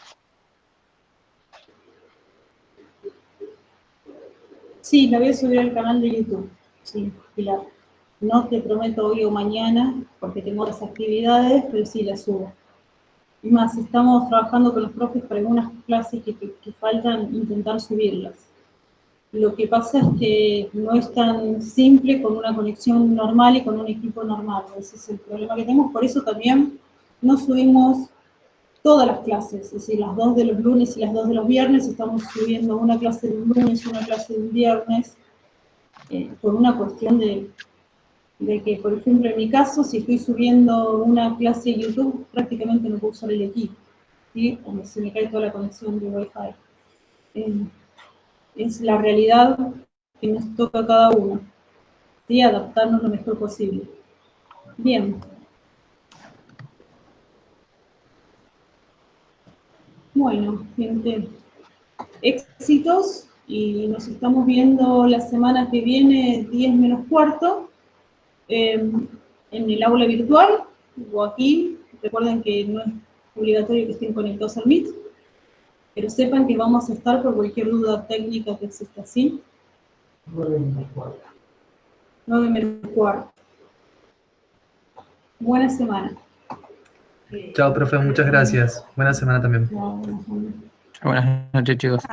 Sí, la voy a subir al canal de YouTube. Sí, Pilar. No te prometo hoy o mañana, porque tengo otras actividades, pero sí la subo. Y más, estamos trabajando con los profes para algunas clases que faltan, intentar subirlas. Lo que pasa es que no es tan simple con una conexión normal y con un equipo normal. Ese es el problema que tenemos. Por eso también no subimos todas las clases, es decir, las 2 de los lunes y las 2 de los viernes. Estamos subiendo una clase de un lunes y una clase de un viernes, por una cuestión de que, por ejemplo, en mi caso, si estoy subiendo una clase de YouTube, prácticamente no puedo usar el equipo, ¿sí? O se me cae toda la conexión de Wi-Fi. Es la realidad que nos toca a cada uno, ¿sí? Adaptarnos lo mejor posible. Bien. Bueno, gente, éxitos y nos estamos viendo la semana que viene, 10 menos cuarto, en el aula virtual o aquí. Recuerden que no es obligatorio que estén conectados al Meet, pero sepan que vamos a estar por cualquier duda técnica que exista, ¿sí? 9 menos cuarto. 9 menos cuarto. Buena semana. Chao, profe, muchas gracias. Buena semana también. Chao, buena semana. Buenas noches, chicos.